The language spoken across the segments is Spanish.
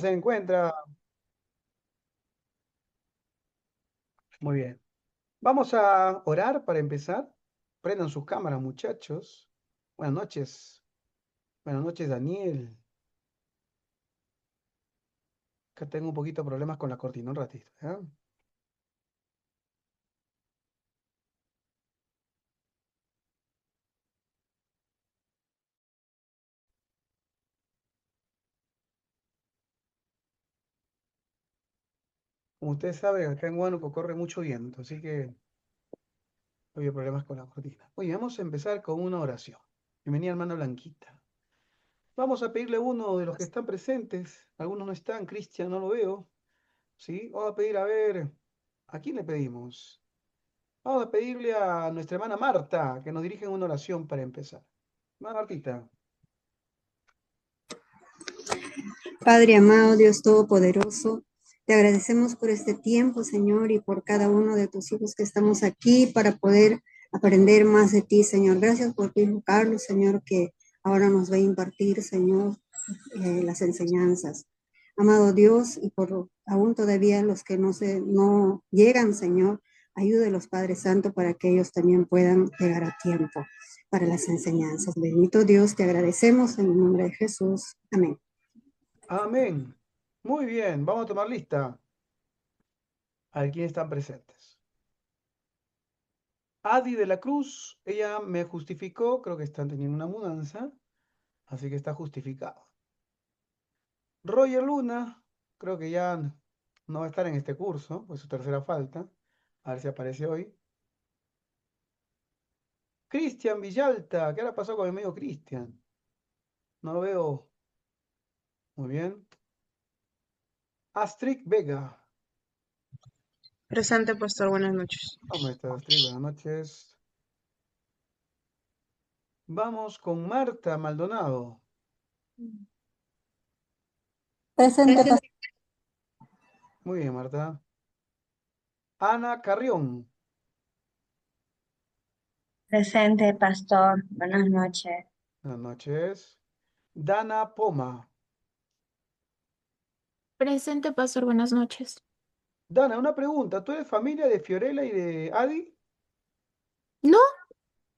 se encuentra? Muy bien. Vamos a orar para empezar. Prendan sus cámaras, muchachos. Buenas noches. Buenas noches, Daniel. Acá tengo un poquito de problemas con la cortina, un ratito. ¿Ya? Como ustedes saben, acá en Huánuco corre mucho viento, así que hoy hay problemas con la cortina. Oye, vamos a empezar con una oración. Bienvenida, hermana Blanquita. Vamos a pedirle a uno de los que están presentes. Algunos no están, Cristian, no lo veo. ¿Sí? Vamos a pedir, a ver, ¿a quién le pedimos? Vamos a pedirle a nuestra hermana Marta que nos dirija en una oración para empezar. Hermana Martita. Padre amado, Dios Todopoderoso, te agradecemos por este tiempo, Señor, y por cada uno de tus hijos que estamos aquí para poder aprender más de ti, Señor. Gracias por tu hijo Carlos, Señor, que ahora nos va a impartir, Señor, las enseñanzas. Amado Dios, y por aún todavía los que no llegan, Señor, ayude a los Padres Santos para que ellos también puedan llegar a tiempo para las enseñanzas. Bendito Dios, te agradecemos en el nombre de Jesús. Amén. Amén. Muy bien, vamos a tomar lista. A ver quiénes están presentes. Adi de la Cruz, ella me justificó, creo que están teniendo una mudanza, así que está justificado. Roger Luna, creo que ya no va a estar en este curso, pues su tercera falta. A ver si aparece hoy. Cristian Villalta, ¿qué le pasó con el medio Cristian? No lo veo. Muy bien. Astrid Vega. Presente, pastor, buenas noches. ¿Cómo estás, Astrid? Buenas noches. Vamos con Marta Maldonado. Presente, pastor. Muy bien, Marta. Ana Carrión. Presente, pastor. Buenas noches. Buenas noches. Dana Poma. Presente, pastor, buenas noches. Dana, una pregunta. ¿Tú eres familia de Fiorella y de Adi? ¿No?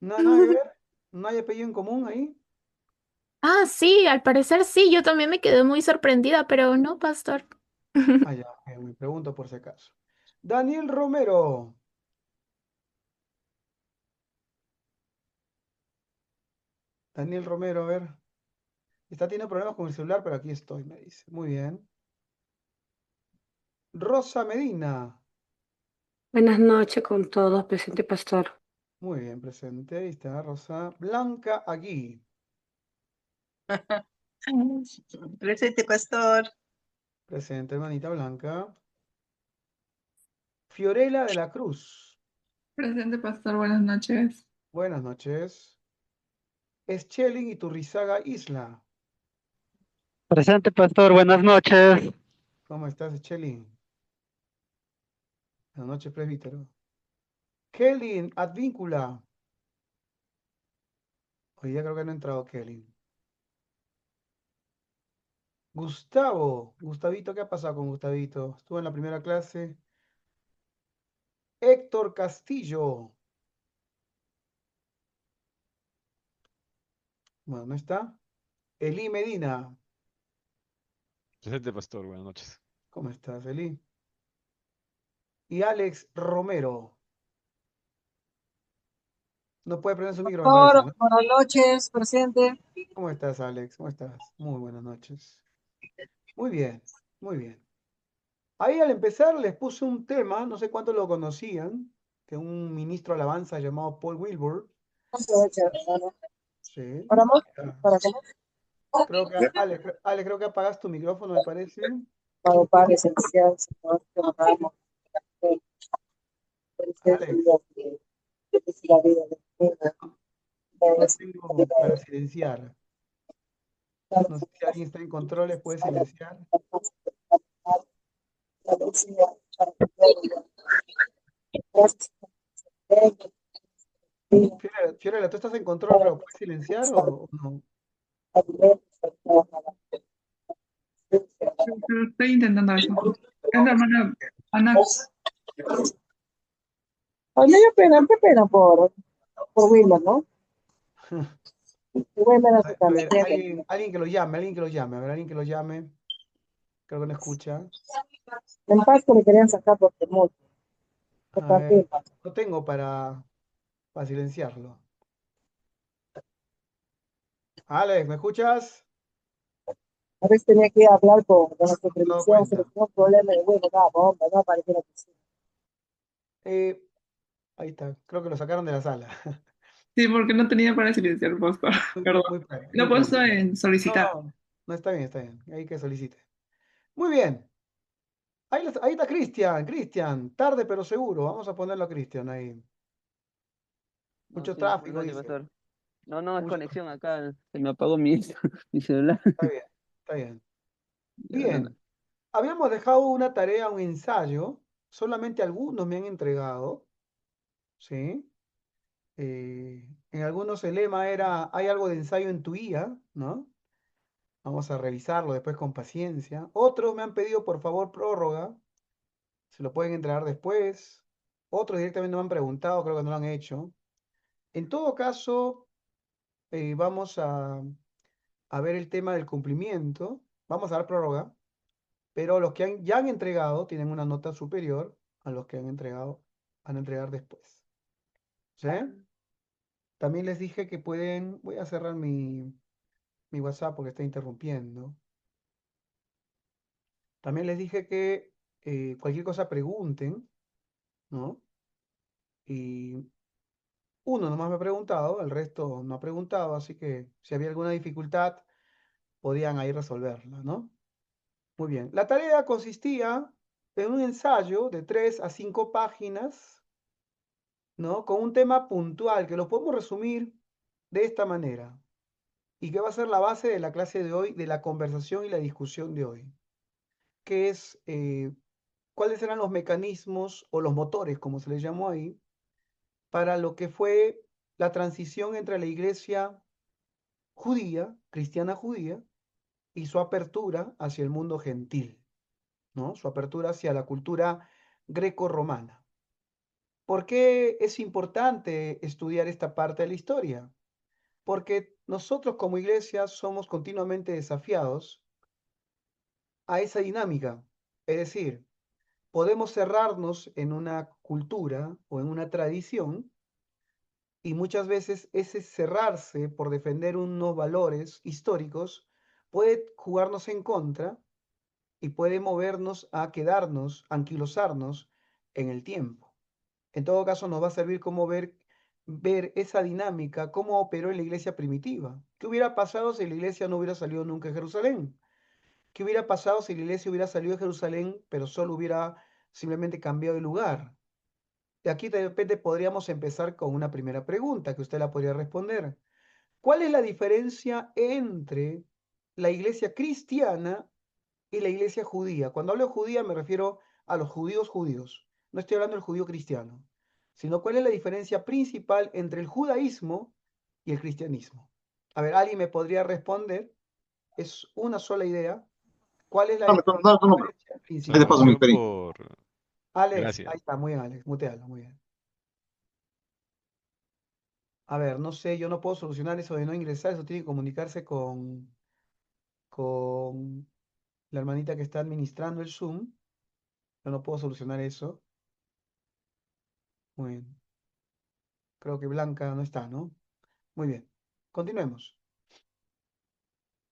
Nada que ver. ¿No hay apellido en común ahí? Ah, sí, al parecer sí, yo también me quedé muy sorprendida, pero no, pastor. Ah, ya, me pregunto por si acaso. Daniel Romero. Daniel Romero, a ver. Está teniendo problemas con el celular, pero aquí estoy, me dice. Muy bien. Rosa Medina. Buenas noches con todos, presente pastor. Muy bien, presente. Ahí está Rosa. Blanca Agui. Presente, pastor. Presente, hermanita Blanca. Fiorella de la Cruz. Presente, pastor, buenas noches. Buenas noches. Eschelin Iturrizaga Isla. Presente, pastor, buenas noches. ¿Cómo estás, Eschelin? Buenas noches, presbítero. Kelly Advíncula. Hoy día creo que no ha entrado Kelly. Gustavo. Gustavito, ¿qué ha pasado con Gustavito? Estuvo en la primera clase. Héctor Castillo. Bueno, no está. Eli Medina. Presente, pastor, buenas noches. ¿Cómo estás, Eli? Y Alex Romero. No puede prender su micro, me parece, Pastor, ¿no? buenas noches, presente. ¿Cómo estás, Alex? ¿Cómo estás? Muy buenas noches. Muy bien, muy bien. Ahí al empezar les puse un tema, no sé cuántos lo conocían, que un ministro de alabanza llamado Paul Wilbur. Sí. ¿Oramos? Ah, ¿Para qué? creo que, Ale, creo que apagaste tu micrófono, me parece. Amado Padre Celestial, Señor, te honramos por este Alex, día que es la vida de mi vida. no tengo para silenciar. No sé si alguien está en controles, puede silenciar. Fiorella, ¿tú estás en control, pero puedes silenciar o no? pero estoy intentando eso. Es la hermana Ana. Ay, me dio pena, qué pena por Wilmer, ¿no? Wilmer hace A también. ver, alguien que lo llame, alguien que lo llame, a ver, alguien que lo llame. Creo que no escucha. En Pasco le querían sacar por temor. A ver, no tengo para silenciarlo. Alex, ¿me escuchas? A veces tenía que hablar con la No me he dado supervisión, se le cuenta. tuvo un problema de bueno, nada, bomba, no apareció en la piscina. Ahí está, creo que lo sacaron de la sala. Sí, porque no tenía para silenciar, pastor. Perdón. Muy práctico, Lo he muy puesto práctico. en solicitar. No, no, está bien, está bien. Ahí que solicite. Muy bien. Ahí está Cristian, Cristian. Tarde pero seguro. Vamos a ponerlo a Cristian ahí. No, Mucho sí, buenas tráfico, noches, dice. pastor. No, es Mucho conexión acá. Se me apagó mi celular. Está bien, está bien. Bien. Habíamos dejado una tarea, un ensayo. Solamente algunos me han entregado. ¿Sí? En algunos el lema era, hay algo de ensayo en tu IA, ¿no? Vamos a revisarlo después con paciencia. Otros me han pedido, por favor, prórroga. Se lo pueden entregar después. Otros directamente me han preguntado, creo que no lo han hecho. En todo caso, vamos a ver el tema del cumplimiento. Vamos a dar prórroga, pero los que ya han entregado tienen una nota superior a los que han entregado, van a entregar después. ¿Sí? También les dije que pueden, voy a cerrar mi WhatsApp porque está interrumpiendo. También les dije que cualquier cosa pregunten, ¿no? Y uno nomás me ha preguntado, el resto no ha preguntado, así que si había alguna dificultad, podían ahí resolverla, ¿no? Muy bien. La tarea consistía en un ensayo de 3 a 5 páginas, ¿no? Con un tema puntual que lo podemos resumir de esta manera y que va a ser la base de la clase de hoy, de la conversación y la discusión de hoy, que es cuáles eran los mecanismos o los motores, como se les llamó ahí, para lo que fue la transición entre la iglesia judía, cristiana judía, y su apertura hacia el mundo gentil, ¿no? Su apertura hacia la cultura greco-romana. ¿Por qué es importante estudiar esta parte de la historia? Porque nosotros como iglesia somos continuamente desafiados a esa dinámica. Es decir, podemos cerrarnos en una cultura o en una tradición y muchas veces ese cerrarse por defender unos valores históricos puede jugarnos en contra y puede movernos a quedarnos, anquilosarnos en el tiempo. En todo caso, nos va a servir como ver esa dinámica, cómo operó en la iglesia primitiva. ¿Qué hubiera pasado si la iglesia no hubiera salido nunca de Jerusalén? ¿Qué hubiera pasado si la iglesia hubiera salido de Jerusalén, pero solo hubiera simplemente cambiado de lugar? Y aquí de repente podríamos empezar con una primera pregunta que usted la podría responder. ¿Cuál es la diferencia entre la iglesia cristiana y la iglesia judía? Cuando hablo de judía me refiero a los judíos judíos. No estoy hablando del judío cristiano, sino cuál es la diferencia principal entre el judaísmo y el cristianismo. A ver, ¿alguien me podría responder? Es una sola idea. ¿Cuál es la diferencia principal? Yo por... Alex, Gracias. ahí está, muy bien, Alex, mutealo, muy bien. A ver, no sé, yo no puedo solucionar eso de no ingresar, eso tiene que comunicarse con la hermanita que está administrando el Zoom. Yo no puedo solucionar eso. Muy bien. Creo que Blanca no está, ¿no? Muy bien. Continuemos.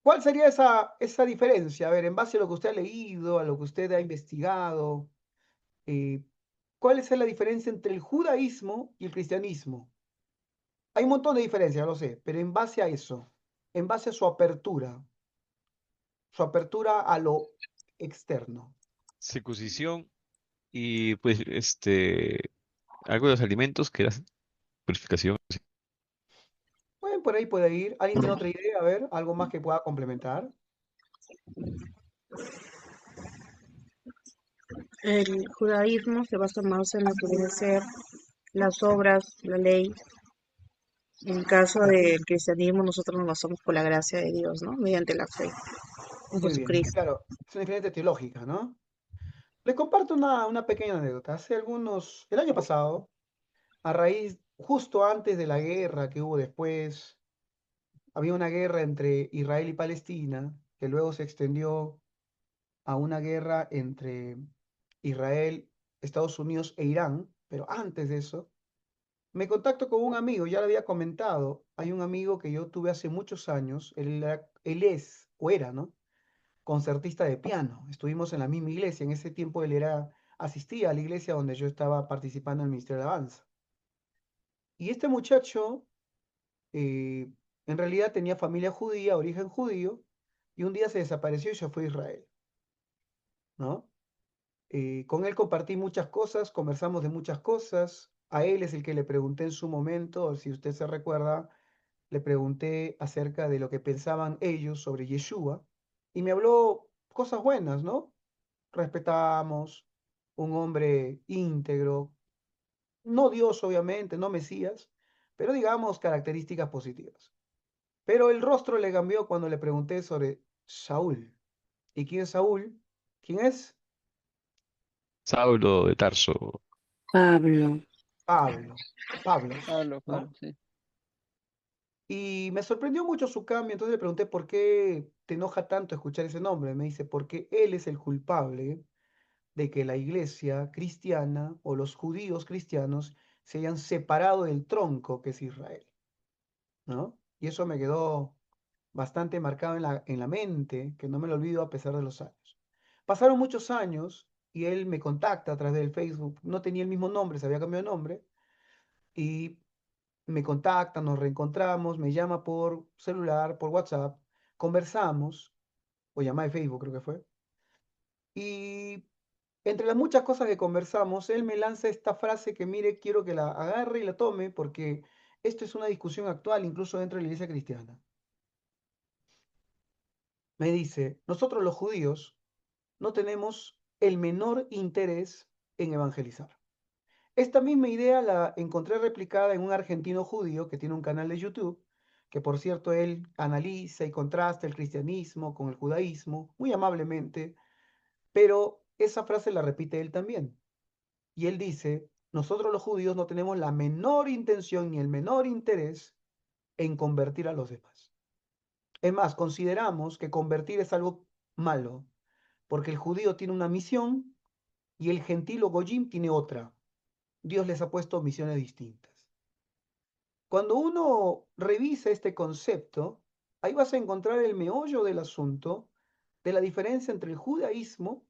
¿Cuál sería esa diferencia? A ver, en base a lo que usted ha leído, a lo que usted ha investigado, eh, ¿cuál es la diferencia entre el judaísmo y el cristianismo? Hay un montón de diferencias, lo sé, pero en base a eso, en base a su apertura a lo externo. Circuncisión y pues algo de los alimentos que era purificación. Bueno, por ahí puede ir. ¿Alguien tiene otra idea? A ver, algo más que pueda complementar. El judaísmo se basa más en lo que debe ser las obras, la ley. En el caso del cristianismo, nosotros nos basamos por la gracia de Dios, ¿no? Mediante la fe en Muy bien. Jesucristo. Claro, Son diferentes teológicas, ¿no? Les comparto una pequeña anécdota. El año pasado, justo antes de la guerra que hubo después, había una guerra entre Israel y Palestina, que luego se extendió a una guerra entre Israel, Estados Unidos e Irán, pero antes de eso, me contacto con un amigo, ya lo había comentado, hay un amigo que yo tuve hace muchos años, él es, o era, ¿no? Concertista de piano. Estuvimos en la misma iglesia, en ese tiempo asistía a la iglesia donde yo estaba participando en el Ministerio de Alabanza. Y este muchacho, eh, en realidad tenía familia judía, origen judío, y un día se desapareció y se fue a Israel, ¿no? Con él compartí muchas cosas, conversamos de muchas cosas. A él es el que le pregunté en su momento, si usted se recuerda, le pregunté acerca de lo que pensaban ellos sobre Yeshua y me habló cosas buenas, ¿no? Respetamos, un hombre íntegro, no Dios obviamente, no Mesías, pero digamos características positivas. Pero el rostro le cambió cuando le pregunté sobre Saúl. ¿Y quién es Saúl? ¿Quién es? Saulo de Tarso. Pablo. Pablo. Pablos, Pablo, ¿no? sí. Y me sorprendió mucho su cambio, entonces le pregunté por qué te enoja tanto escuchar ese nombre. Me dice, porque él es el culpable de que la iglesia cristiana o los judíos cristianos se hayan separado del tronco que es Israel, ¿no? Y eso me quedó bastante marcado en la mente, que no me lo olvido a pesar de los años. Pasaron muchos años y él me contacta a través del Facebook. No tenía el mismo nombre, se había cambiado de nombre. Y me contacta, nos reencontramos, me llama por celular, por WhatsApp, conversamos, o llamada de Facebook creo que fue. Y entre las muchas cosas que conversamos, él me lanza esta frase que mire, quiero que la agarre y la tome porque esto es una discusión actual incluso dentro de la iglesia cristiana. Me dice, nosotros los judíos no tenemos el menor interés en evangelizar. Esta misma idea la encontré replicada en un argentino judío que tiene un canal de YouTube, que por cierto él analiza y contrasta el cristianismo con el judaísmo muy amablemente, pero esa frase la repite él también. Y él dice, nosotros los judíos no tenemos la menor intención ni el menor interés en convertir a los demás. Es más, consideramos que convertir es algo malo, porque el judío tiene una misión y el gentil o goyim tiene otra. Dios les ha puesto misiones distintas. Cuando uno revisa este concepto, ahí vas a encontrar el meollo del asunto de la diferencia entre el judaísmo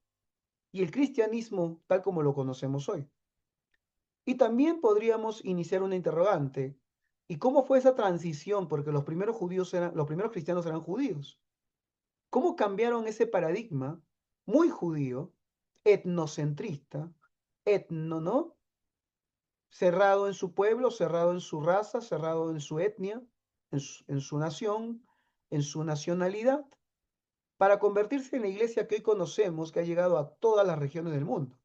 y el cristianismo tal como lo conocemos hoy. Y también podríamos iniciar una interrogante. ¿Y cómo fue esa transición? Porque los primeros cristianos eran judíos. ¿Cómo cambiaron ese paradigma muy judío, etnocentrista, ¿no? Cerrado en su pueblo, cerrado en su raza, cerrado en su etnia, en su nación, en su nacionalidad, para convertirse en la iglesia que hoy conocemos, que ha llegado a todas las regiones del mundo?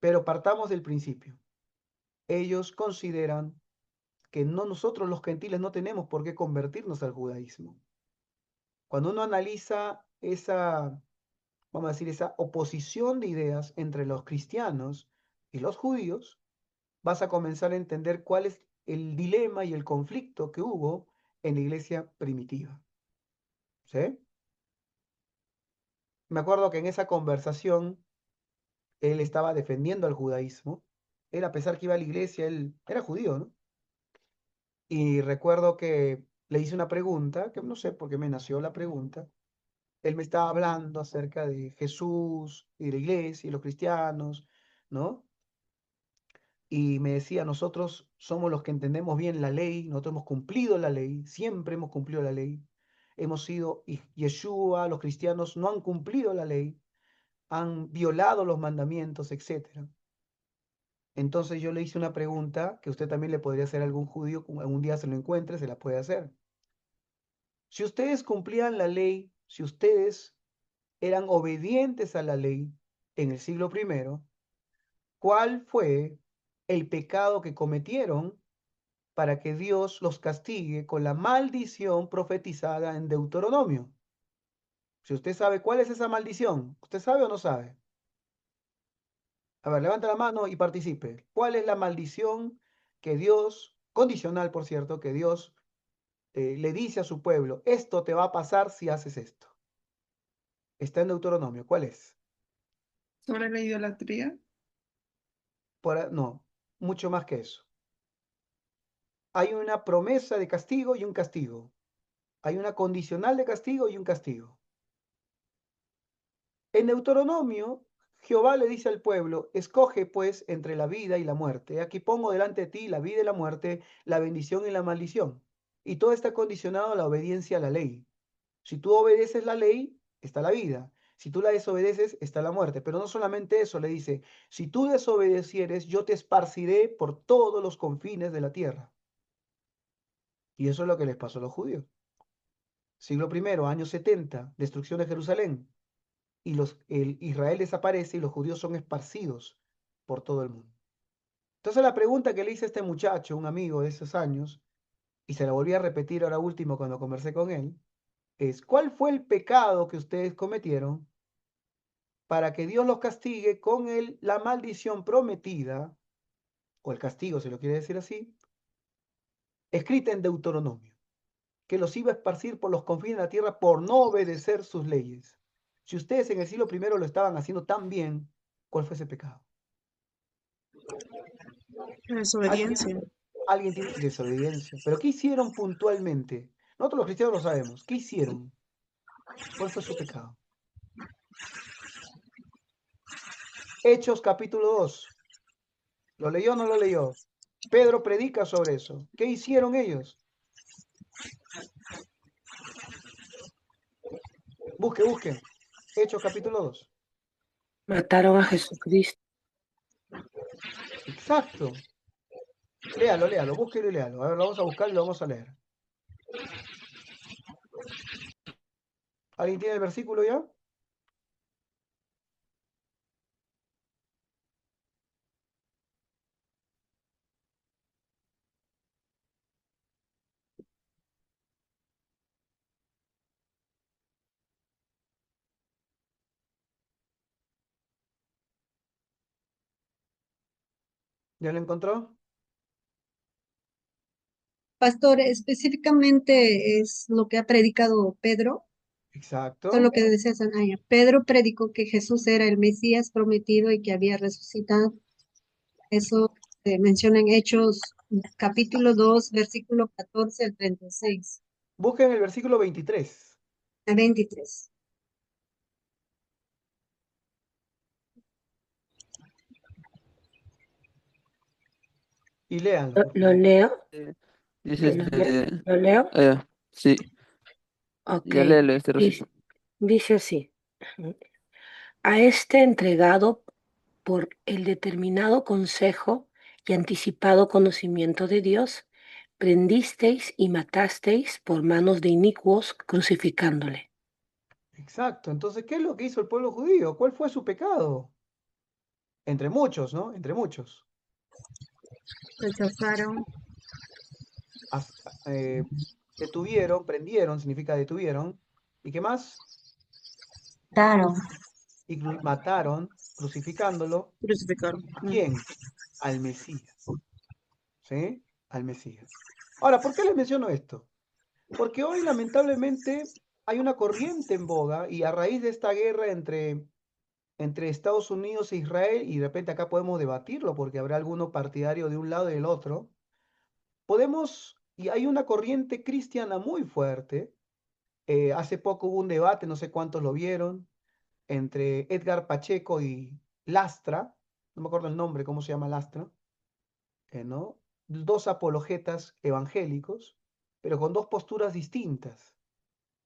Pero partamos del principio. Ellos consideran que nosotros los gentiles no tenemos por qué convertirnos al judaísmo. Cuando uno analiza vamos a decir, esa oposición de ideas entre los cristianos y los judíos, vas a comenzar a entender cuál es el dilema y el conflicto que hubo en la iglesia primitiva. ¿Sí? Me acuerdo que en esa conversación él estaba defendiendo al judaísmo. Él, a pesar que iba a la iglesia, él era judío, ¿no? Y recuerdo que le hice una pregunta, que no sé por qué me nació la pregunta. Él me estaba hablando acerca de Jesús y de la iglesia y los cristianos, ¿no? Y me decía, nosotros somos los que entendemos bien la ley, nosotros hemos cumplido la ley, siempre hemos cumplido la ley. Y Yeshua, los cristianos no han cumplido la ley, han violado los mandamientos, etcétera. Entonces yo le hice una pregunta que usted también le podría hacer a algún judío, como algún día se lo encuentre, se la puede hacer. Si ustedes cumplían la ley, si ustedes eran obedientes a la ley en el siglo primero, ¿cuál fue el pecado que cometieron para que Dios los castigue con la maldición profetizada en Deuteronomio? Si usted sabe cuál es esa maldición, ¿usted sabe o no sabe? A ver, levanta la mano y participe. ¿Cuál es la maldición que Dios, condicional por cierto, que Dios le dice a su pueblo? Esto te va a pasar si haces esto. Está en Deuteronomio. ¿Cuál es? Sobre la idolatría. No, mucho más que eso. Hay una promesa de castigo y un castigo. Hay una condicional de castigo y un castigo. En Deuteronomio, Jehová le dice al pueblo, escoge pues entre la vida y la muerte. Aquí pongo delante de ti la vida y la muerte, la bendición y la maldición. Y todo está condicionado a la obediencia a la ley. Si tú obedeces la ley, está la vida. Si tú la desobedeces, está la muerte. Pero no solamente eso, le dice, si tú desobedecieres, yo te esparciré por todos los confines de la tierra. Y eso es lo que les pasó a los judíos. Siglo I, año 70, destrucción de Jerusalén. Y Israel desaparece y los judíos son esparcidos por todo el mundo. Entonces la pregunta que le hice a este muchacho, un amigo de esos años, y se la volví a repetir ahora último cuando conversé con él, es, ¿cuál fue el pecado que ustedes cometieron para que Dios los castigue con la maldición prometida, o el castigo, si lo quiere decir así, escrita en Deuteronomio, que los iba a esparcir por los confines de la tierra por no obedecer sus leyes? Si ustedes en el siglo I lo estaban haciendo tan bien, ¿cuál fue ese pecado? La desobediencia. Alguien tiene desobediencia. ¿Pero qué hicieron puntualmente? Nosotros los cristianos lo sabemos. ¿Qué hicieron? ¿Cuál fue su pecado? Hechos capítulo 2. ¿Lo leyó o no lo leyó? Pedro predica sobre eso. ¿Qué hicieron ellos? Busque. Hechos capítulo 2. Mataron a Jesucristo. Exacto. Léalo, búsquelo y léalo. A ver, lo vamos a buscar y lo vamos a leer. ¿Alguien tiene el versículo ya? ¿Ya lo encontró? Pastor, específicamente es lo que ha predicado Pedro. Exacto. Todo lo que decía Sanaya. Pedro predicó que Jesús era el Mesías prometido y que había resucitado. Eso se menciona en Hechos capítulo 2, versículo 14 al 36. Busquen el versículo 23. A 23. Y léanlo. ¿Lo leo? Dice, ¿Lo leo? sí, Ok. ya léelo, Rosita. Dice así. A este entregado por el determinado consejo y anticipado conocimiento de Dios, prendisteis y matasteis por manos de inicuos, crucificándole. Exacto. Entonces, ¿qué es lo que hizo el pueblo judío? ¿Cuál fue su pecado? Entre muchos, ¿no? Entre muchos. Rechazaron. Detuvieron, prendieron, significa detuvieron. ¿Y qué más? Mataron. Y mataron, crucificándolo. Crucificaron. ¿A quién? Al Mesías. ¿Sí? Al Mesías. Ahora, ¿por qué les menciono esto? Porque hoy, lamentablemente, hay una corriente en boga y a raíz de esta guerra entre Estados Unidos e Israel, y de repente acá podemos debatirlo porque habrá alguno partidario de un lado y del otro, y hay una corriente cristiana muy fuerte. Hace poco hubo un debate, no sé cuántos lo vieron, entre Edgar Pacheco y Lastra, no me acuerdo el nombre, cómo se llama Lastra, ¿no? Dos apologetas evangélicos, pero con dos posturas distintas.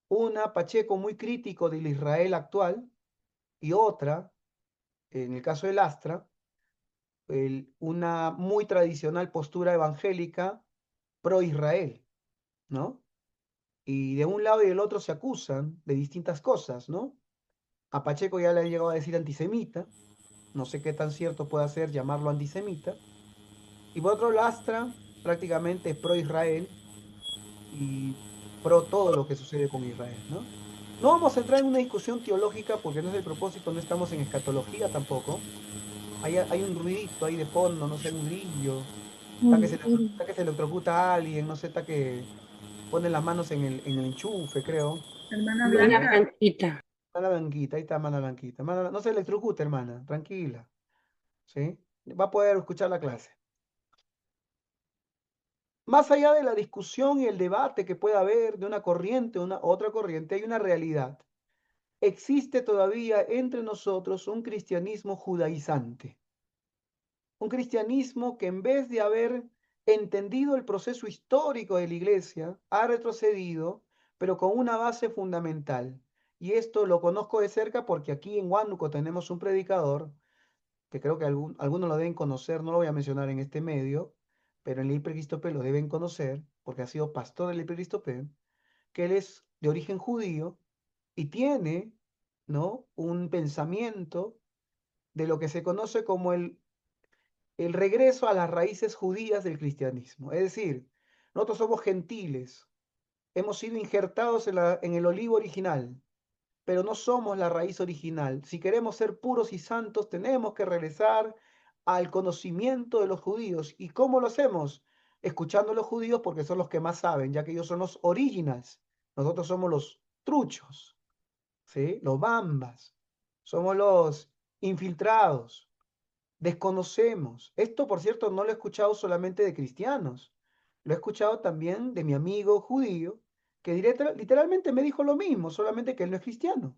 Una, Pacheco muy crítico del Israel actual, y otra, en el caso de Lastra, una muy tradicional postura evangélica pro-Israel, ¿no? Y de un lado y del otro se acusan de distintas cosas, ¿no? A Pacheco ya le han llegado a decir antisemita, no sé qué tan cierto puede ser llamarlo antisemita, y por otro Lastra prácticamente es pro-Israel y pro todo lo que sucede con Israel, ¿no? No vamos a entrar en una discusión teológica porque no es el propósito, no estamos en escatología tampoco. Hay un ruidito ahí de fondo, no sé, un grillo. Está que se electrocuta a alguien, no sé, está que pone las manos en el enchufe, creo. Hermana Hermana Blanca, Blanquita. Mana Blanquita, ahí está Mana Blanquita. No se electrocute, hermana, tranquila. ¿Sí? Va a poder escuchar la clase. Más allá de la discusión y el debate que pueda haber de una corriente, una otra corriente, hay una realidad. Existe todavía entre nosotros un cristianismo judaizante. Un cristianismo que en vez de haber entendido el proceso histórico de la iglesia, ha retrocedido, pero con una base fundamental. Y esto lo conozco de cerca porque aquí en Huánuco tenemos un predicador que creo que algunos lo deben conocer, no lo voy a mencionar en este medio, pero en la Hipercristope lo deben conocer porque ha sido pastor de la Hipercristope, que él es de origen judío y tiene, ¿no?, un pensamiento de lo que se conoce como el regreso a las raíces judías del cristianismo. Es decir, nosotros somos gentiles, hemos sido injertados en el olivo original, pero no somos la raíz original. Si queremos ser puros y santos, tenemos que regresar al conocimiento de los judíos. ¿Y cómo lo hacemos? Escuchando a los judíos porque son los que más saben, ya que ellos son los originals. Nosotros somos los truchos, ¿sí? Los bambas, somos los infiltrados. Desconocemos. Esto, por cierto, no lo he escuchado solamente de cristianos. Lo he escuchado también de mi amigo judío, que literalmente me dijo lo mismo, solamente que él no es cristiano.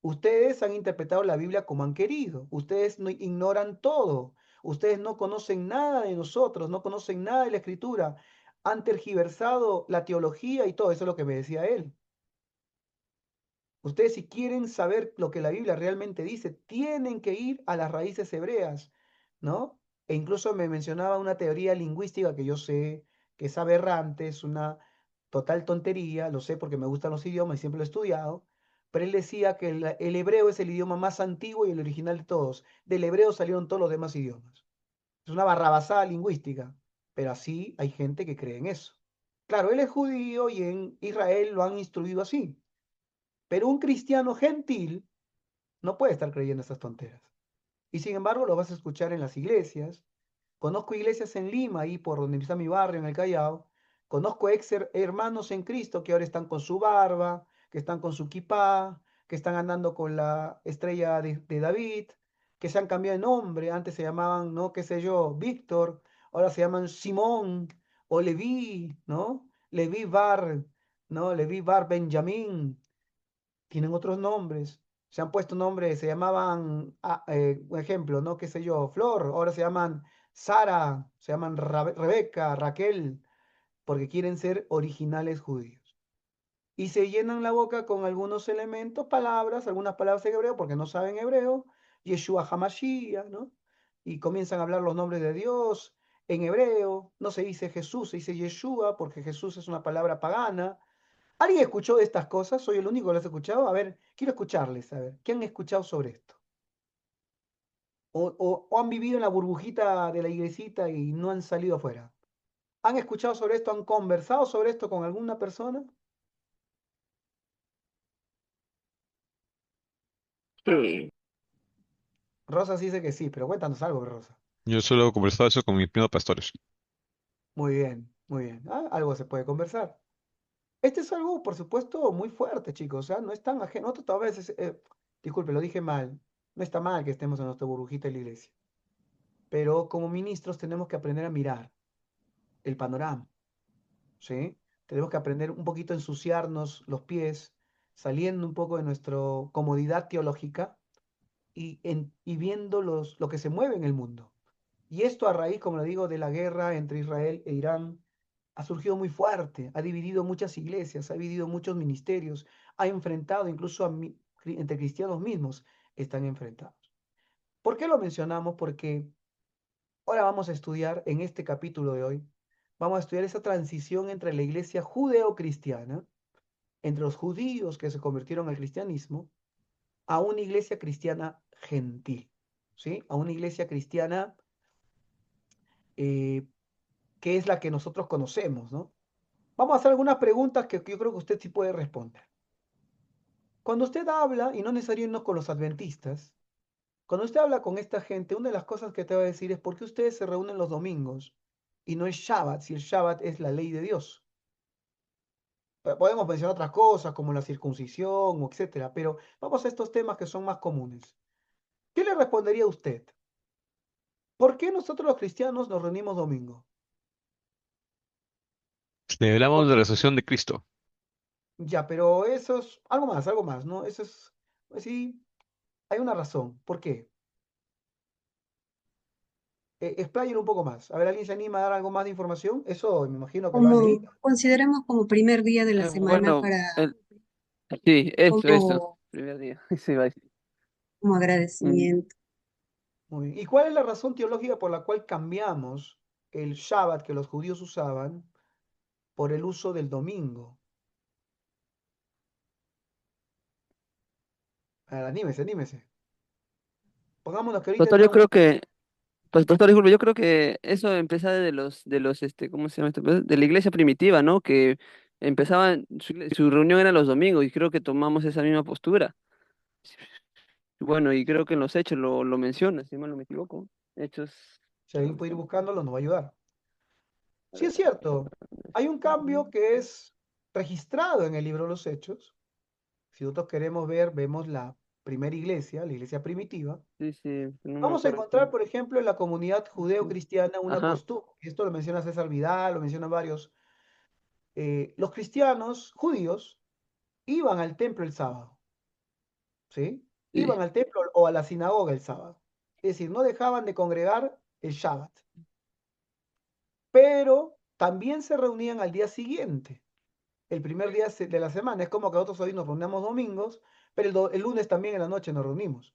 Ustedes han interpretado la Biblia como han querido. Ustedes no ignoran todo. Ustedes no conocen nada de nosotros, no conocen nada de la Escritura. Han tergiversado la teología y todo. Eso es lo que me decía él. Ustedes si quieren saber lo que la Biblia realmente dice, tienen que ir a las raíces hebreas, ¿no? E incluso me mencionaba una teoría lingüística que yo sé que es aberrante, es una total tontería, lo sé porque me gustan los idiomas y siempre lo he estudiado, pero él decía que el hebreo es el idioma más antiguo y el original de todos. Del hebreo salieron todos los demás idiomas. Es una barrabasada lingüística, pero así hay gente que cree en eso. Claro, él es judío y en Israel lo han instruido así. Pero un cristiano gentil no puede estar creyendo esas tonteras. Y sin embargo lo vas a escuchar en las iglesias. Conozco iglesias en Lima, ahí por donde está mi barrio, en el Callao. Conozco hermanos en Cristo que ahora están con su barba, que están con su kipá, que están andando con la estrella de David, que se han cambiado de nombre. Antes se llamaban, no, qué sé yo, Víctor, ahora se llaman Simón o Leví, ¿no? Leví Bar, ¿no? Leví Bar Benjamín, tienen otros nombres, se han puesto nombres, se llamaban, un ejemplo, ¿no? Qué sé yo, Flor, ahora se llaman Sara, se llaman Rebeca, Raquel, porque quieren ser originales judíos. Y se llenan la boca con algunos elementos, palabras, algunas palabras en hebreo, porque no saben hebreo, Yeshua Hamashiach, ¿no? Y comienzan a hablar los nombres de Dios en hebreo, no se dice Jesús, se dice Yeshua, porque Jesús es una palabra pagana. ¿Alguien escuchó de estas cosas? ¿Soy el único que lo ha escuchado? A ver, quiero escucharles, a ver, ¿qué han escuchado sobre esto? ¿O han vivido en la burbujita de la iglesita y no han salido afuera? ¿Han escuchado sobre esto? ¿Han conversado sobre esto con alguna persona? Sí. Rosa sí dice que sí, pero cuéntanos algo, Rosa. Yo solo he conversado eso con mi primo pastores. Muy bien, muy bien. Ah, algo se puede conversar. Este es algo, por supuesto, muy fuerte, chicos. O sea, no es tan ajeno. Nosotros a veces, disculpe, lo dije mal. No está mal que estemos en nuestra burbujita de la iglesia. Pero como ministros tenemos que aprender a mirar el panorama. ¿Sí? Tenemos que aprender un poquito a ensuciarnos los pies, saliendo un poco de nuestra comodidad teológica y viendo lo que se mueve en el mundo. Y esto a raíz, como le digo, de la guerra entre Israel e Irán, ha surgido muy fuerte, ha dividido muchas iglesias, ha dividido muchos ministerios, ha enfrentado incluso entre cristianos mismos están enfrentados. ¿Por qué lo mencionamos? Porque ahora vamos a estudiar en este capítulo de hoy, vamos a estudiar esa transición entre la iglesia judeo-cristiana, entre los judíos que se convirtieron al cristianismo, a una iglesia cristiana gentil, ¿sí? A una iglesia cristiana eh, que es la que nosotros conocemos, ¿no? Vamos a hacer algunas preguntas que yo creo que usted sí puede responder. Cuando usted habla, y no necesariamente con los adventistas, cuando usted habla con esta gente, una de las cosas que te va a decir es por qué ustedes se reúnen los domingos y no el Shabbat, si el Shabbat es la ley de Dios. Podemos mencionar otras cosas como la circuncisión, etcétera, pero vamos a estos temas que son más comunes. ¿Qué le respondería a usted? ¿Por qué nosotros los cristianos nos reunimos domingo? Celebramos Por- la resurrección de Cristo. Ya, pero eso es algo más, ¿no? Eso es, pues sí, hay una razón. ¿Por qué? Explayen un poco más. A ver, ¿alguien se anima a dar algo más de información? Eso me imagino que lo han Como leído. consideramos como primer día de la semana Bueno, para sí, eso, como, primer día. Sí, va. como Mm. agradecimiento. Muy bien. ¿Y cuál es la razón teológica por la cual cambiamos el Shabbat que los judíos usaban por el uso del domingo? A ver, anímese, anímese. Pongámonos que ahorita Pastor, yo estamos... creo que, pues, pastor, disculpe, yo creo que eso empezaba de los, ¿cómo se llama esto? Pues, de la iglesia primitiva, ¿no? Que empezaban, su reunión era los domingos y creo que tomamos esa misma postura. Bueno, y creo que en los hechos lo menciona, si mal no me equivoco. Hechos. Si alguien puede ir buscándolo, nos va a ayudar. Sí es cierto, hay un cambio que es registrado en el libro de los Hechos. Si nosotros queremos ver, vemos la primera iglesia, la iglesia primitiva. Sí, sí, no me Vamos a acuerdo. encontrar, por ejemplo, en la comunidad judeo-cristiana una Ajá, costumbre. Esto lo menciona César Vidal, lo mencionan varios. Los cristianos judíos iban al templo el sábado, ¿sí? sí, Iban al templo o a la sinagoga el sábado. Es decir, no dejaban de congregar el Shabbat, pero también se reunían al día siguiente, el primer día de la semana. Es como que nosotros hoy nos reunimos domingos, pero el lunes también en la noche nos reunimos.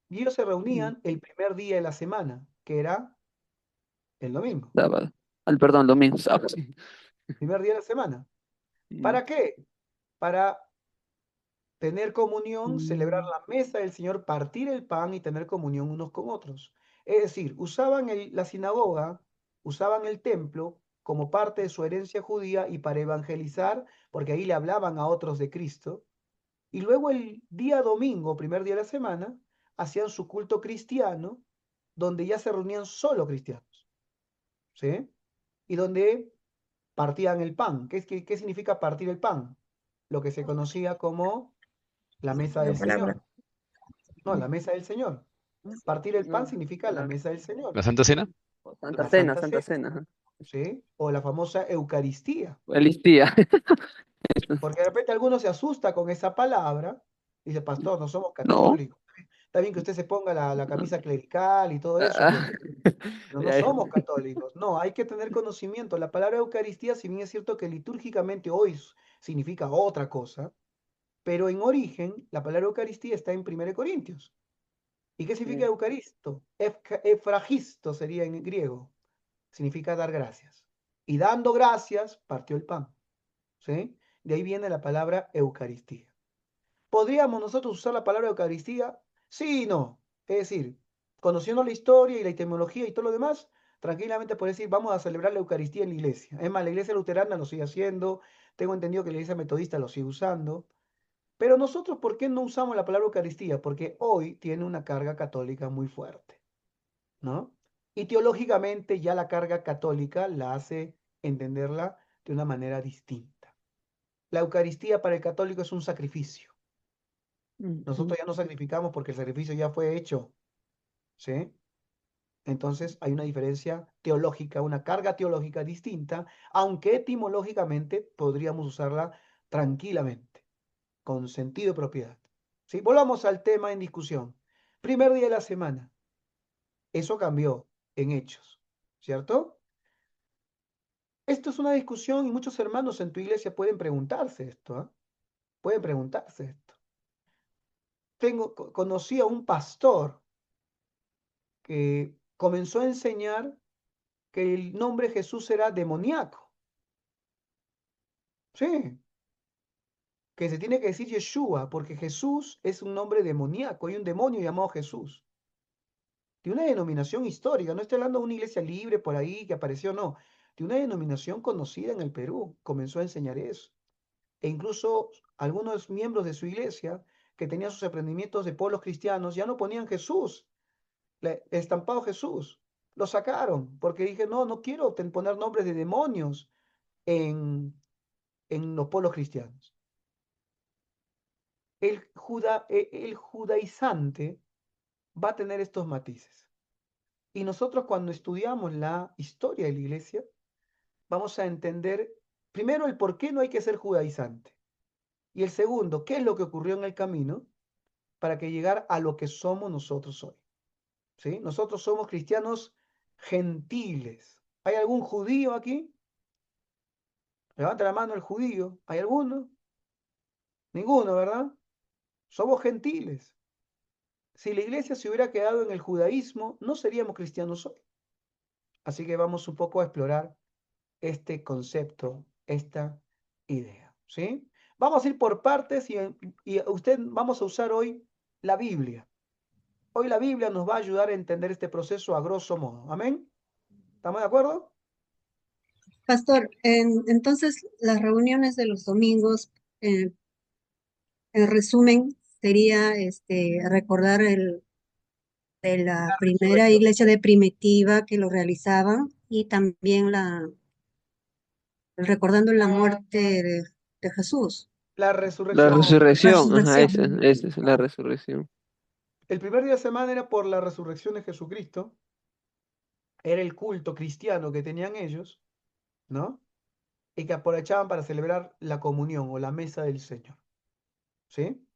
Y ellos se mm, reunían el primer día de la semana, que era el domingo, sábado. Perdón, domingo, sábado. Sí. primer día de la semana. Mm, ¿Para qué? Para tener comunión, celebrar mm, la mesa del Señor, partir el pan y tener comunión unos con otros. Es decir, usaban la sinagoga, usaban el templo como parte de su herencia judía y para evangelizar, porque ahí le hablaban a otros de Cristo. Y luego el día domingo, primer día de la semana, hacían su culto cristiano, donde ya se reunían solo cristianos, ¿sí? Y donde partían el pan. ¿Qué significa partir el pan? Lo que se conocía como la mesa La del palabra. Señor. No, la mesa del Señor. Partir el pan no, significa la mesa del Señor, ¿La Santa Cena? Santa la Cena, Santa Santa Cena, Cena. Ajá. ¿sí? O la famosa Eucaristía. Feliz día. Porque de repente alguno se asusta con esa palabra y dice, pastor, no somos No. católicos. Está bien que usted se ponga la camisa clerical y todo eso, Ah, pero no ya, ya. somos católicos. No, hay que tener conocimiento. La palabra Eucaristía, si bien es cierto que litúrgicamente hoy significa otra cosa, pero en origen la palabra Eucaristía está en 1 Corintios. ¿Y qué significa Sí, Eucaristo? Efragisto sería en griego. Significa dar gracias. Y dando gracias, partió el pan. ¿Sí? De ahí viene la palabra Eucaristía. ¿Podríamos nosotros usar la palabra Eucaristía? Sí y no. Es decir, conociendo la historia y la etimología y todo lo demás, tranquilamente puedes decir, vamos a celebrar la Eucaristía en la iglesia. Es más, la iglesia luterana lo sigue haciendo, tengo entendido que la iglesia metodista lo sigue usando. Pero nosotros, ¿por qué no usamos la palabra Eucaristía? Porque hoy tiene una carga católica muy fuerte, ¿no? Y teológicamente ya la carga católica la hace entenderla de una manera distinta. La Eucaristía para el católico es un sacrificio. ujú. Nosotros ya no sacrificamos porque el sacrificio ya fue hecho, ¿sí? Entonces hay una diferencia teológica, una carga teológica distinta, aunque etimológicamente podríamos usarla tranquilamente, con sentido de propiedad. ¿Sí? Volvamos al tema en discusión. Primer día de la semana. Eso cambió en hechos, ¿cierto? Esto es una discusión y muchos hermanos en tu iglesia pueden preguntarse esto, ¿ah? Pueden preguntarse esto. Conocí a un pastor que comenzó a enseñar que el nombre Jesús era demoníaco. Sí, que se tiene que decir Yeshua, porque Jesús es un nombre demoníaco. Hay un demonio llamado Jesús. De una denominación histórica, no estoy hablando de una iglesia libre por ahí que apareció, no. De una denominación conocida en el Perú. Comenzó a enseñar eso. E incluso algunos miembros de su iglesia que tenían sus emprendimientos de pueblos cristianos ya no ponían Jesús, estampado Jesús. Lo sacaron porque dije, no, no quiero poner nombres de demonios en, en los pueblos cristianos. El judaizante va a tener estos matices. Y nosotros cuando estudiamos la historia de la iglesia, vamos a entender primero el por qué no hay que ser judaizante. Y el segundo, qué es lo que ocurrió en el camino para que llegar a lo que somos nosotros hoy. ¿Sí? Nosotros somos cristianos gentiles. ¿Hay algún judío aquí? Levanta la mano el judío. ¿Hay alguno? Ninguno, ¿verdad? Somos gentiles. Si la iglesia se hubiera quedado en el judaísmo, no seríamos cristianos hoy. Así que vamos un poco a explorar este concepto, esta idea, ¿sí? Vamos a ir por partes y vamos a usar hoy la Biblia. Hoy la Biblia nos va a ayudar a entender este proceso a grosso modo. ¿Amén? ¿Estamos de acuerdo? Pastor, entonces las reuniones de los domingos, en resumen, sería recordar de la primera Resurrección. iglesia de primitiva que lo realizaban y también recordando la muerte de Jesús, La La resurrección. resurrección, ajá, resurrección. esa es la resurrección. El primer día de semana era por la resurrección de Jesucristo. Era el culto cristiano que tenían ellos, ¿no? Y que aprovechaban para celebrar la comunión o la mesa del Señor, ¿sí?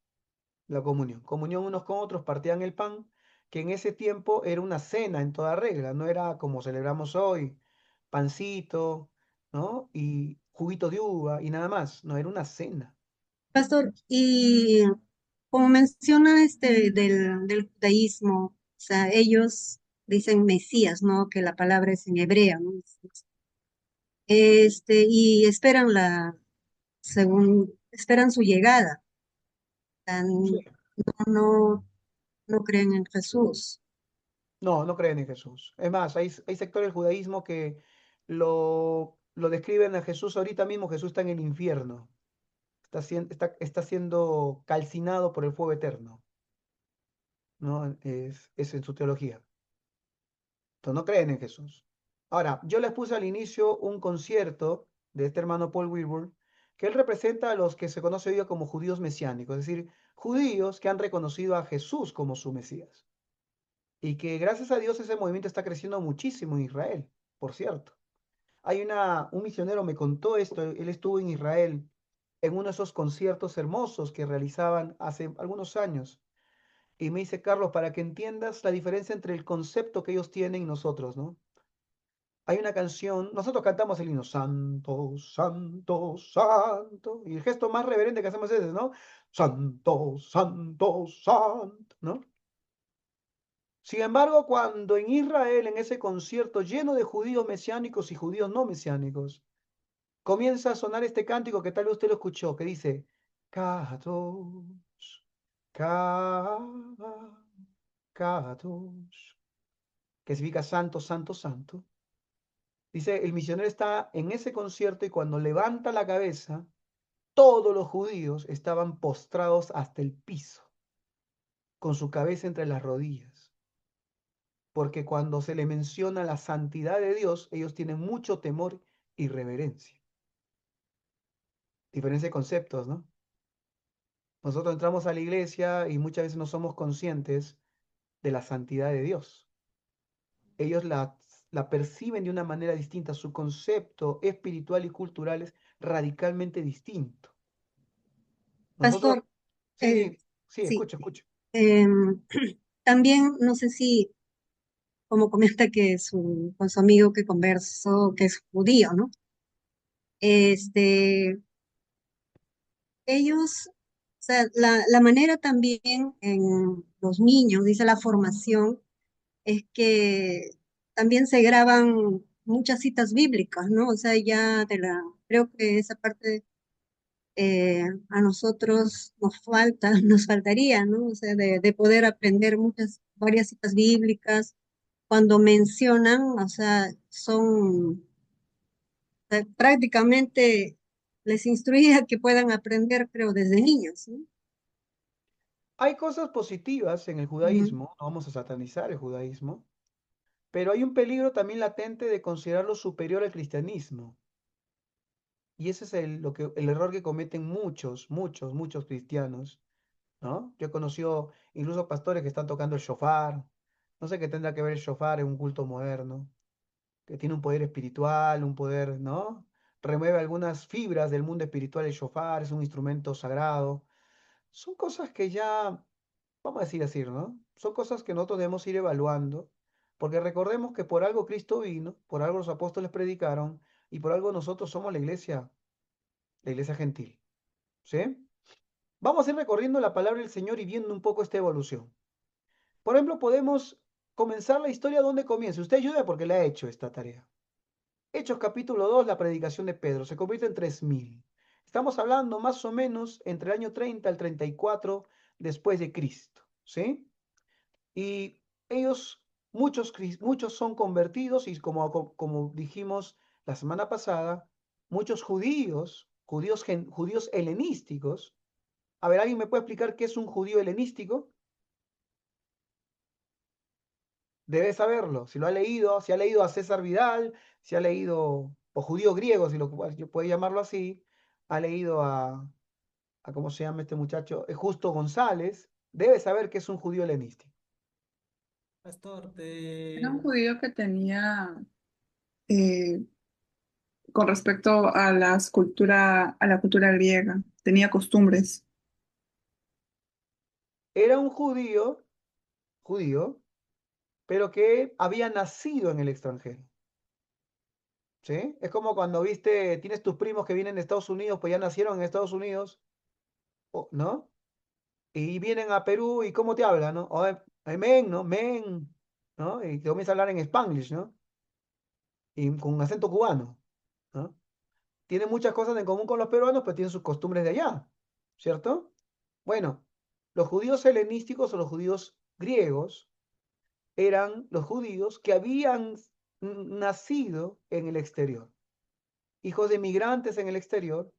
La comunión. Comunión unos con otros, partían el pan, que en ese tiempo era una cena en toda regla, no era como celebramos hoy, pancito, ¿no? Y juguito de uva y nada más, no, era una cena. Pastor, y como menciona del judaísmo, o sea, ellos dicen Mesías, ¿no? Que la palabra es en hebreo, ¿no? Y esperan esperan su llegada, o sea, Sí. no, no creen en Jesús. No, no creen en Jesús. Es más, hay sectores del judaísmo que lo describen a Jesús ahorita mismo, Jesús está en el infierno, está siendo calcinado por el fuego eterno, ¿no? Es en su teología. Entonces no creen en Jesús. Ahora, yo les puse al inicio un concierto de este hermano Paul Wilbur, que él representa a los que se conoce hoy día como judíos mesiánicos, es decir, judíos que han reconocido a Jesús como su Mesías. Y que gracias a Dios ese movimiento está creciendo muchísimo en Israel, por cierto. Un misionero me contó esto, él estuvo en Israel en uno de esos conciertos hermosos que realizaban hace algunos años. Y me dice, Carlos, para que entiendas la diferencia entre el concepto que ellos tienen y nosotros, ¿no? Hay una canción, nosotros cantamos el himno, Santo, Santo, Santo, y el gesto más reverente que hacemos es ese, ¿no? Santo, Santo, Santo, ¿no? Sin embargo, cuando en Israel, en ese concierto lleno de judíos mesiánicos y judíos no mesiánicos, comienza a sonar este cántico que tal vez usted lo escuchó, que dice, Kadosh, Kadosh, que significa santo, santo, santo. Dice, el misionero está en ese concierto y cuando levanta la cabeza, todos los judíos estaban postrados hasta el piso, con su cabeza entre las rodillas. Porque cuando se le menciona la santidad de Dios, ellos tienen mucho temor y reverencia. Diferencia de conceptos, ¿no? Nosotros entramos a la iglesia y muchas veces no somos conscientes de la santidad de Dios. Ellos la perciben de una manera distinta. Su concepto espiritual y cultural es radicalmente distinto. Nosotros, Pastor, sí, sí, sí, escucha, escucha. em, también no sé si, como comenta que con su amigo que conversó, que es judío, ¿no? Este, ellos, o sea, la manera también en los niños, dice la formación, es que también se graban muchas citas bíblicas, ¿no? O sea, creo que esa parte a nosotros nos falta, nos faltaría, ¿no? O sea, de poder aprender varias citas bíblicas. Cuando mencionan, o sea, son prácticamente les instruía que puedan aprender, creo, desde niños, ¿no? Hay cosas positivas en el Ujú. judaísmo, no vamos a satanizar el judaísmo, pero hay un peligro también latente de considerarlo superior al cristianismo. Y ese es el error que cometen muchos cristianos, ¿no? Yo he conocido incluso pastores que están tocando el shofar. No sé qué tendrá que ver el shofar en un culto moderno, que tiene un poder espiritual, un poder, ¿no? Remueve algunas fibras del mundo espiritual el shofar, es un instrumento sagrado. Son cosas que ya, vamos a decir así, ¿no? Son cosas que nosotros debemos ir evaluando, porque recordemos que por algo Cristo vino, por algo los apóstoles predicaron, y por algo nosotros somos la iglesia gentil, ¿sí? Vamos a ir recorriendo la palabra del Señor y viendo un poco esta evolución. Por ejemplo, podemos comenzar la historia donde comienza. Usted ayuda porque le ha hecho esta tarea. Hechos capítulo 2, la predicación de Pedro. Se convierte en 3000. Estamos hablando más o menos entre el año 30 al 34 después de Cristo, ¿sí? Y ellos, muchos son convertidos y como dijimos la semana pasada, muchos judíos helenísticos. A ver, ¿alguien me puede explicar qué es un judío helenístico? Debe saberlo. Si lo ha leído, si ha leído a César Vidal, si ha leído, o judío griego, si lo puede llamarlo así, ha leído ¿cómo se llama este muchacho? Justo González, debe saber que es un judío helenístico. Pastor, Era un judío que tenía, eh, con respecto a a la cultura griega, tenía costumbres. Era un judío, pero que había nacido en el extranjero. ¿Sí? Es como cuando tienes tus primos que vienen de Estados Unidos, pues ya nacieron en Estados Unidos, ¿no? Y vienen a Perú y ¿cómo te hablan, no? Men, ¿no? Men, ¿no? Y te comienza a hablar en Spanglish, ¿no? Y con un acento cubano, ¿no? Tienen muchas cosas en común con los peruanos, pero tienen sus costumbres de allá, ¿cierto? Bueno, los judíos helenísticos o los judíos griegos eran los judíos que habían nacido en el exterior, hijos de migrantes en el exterior,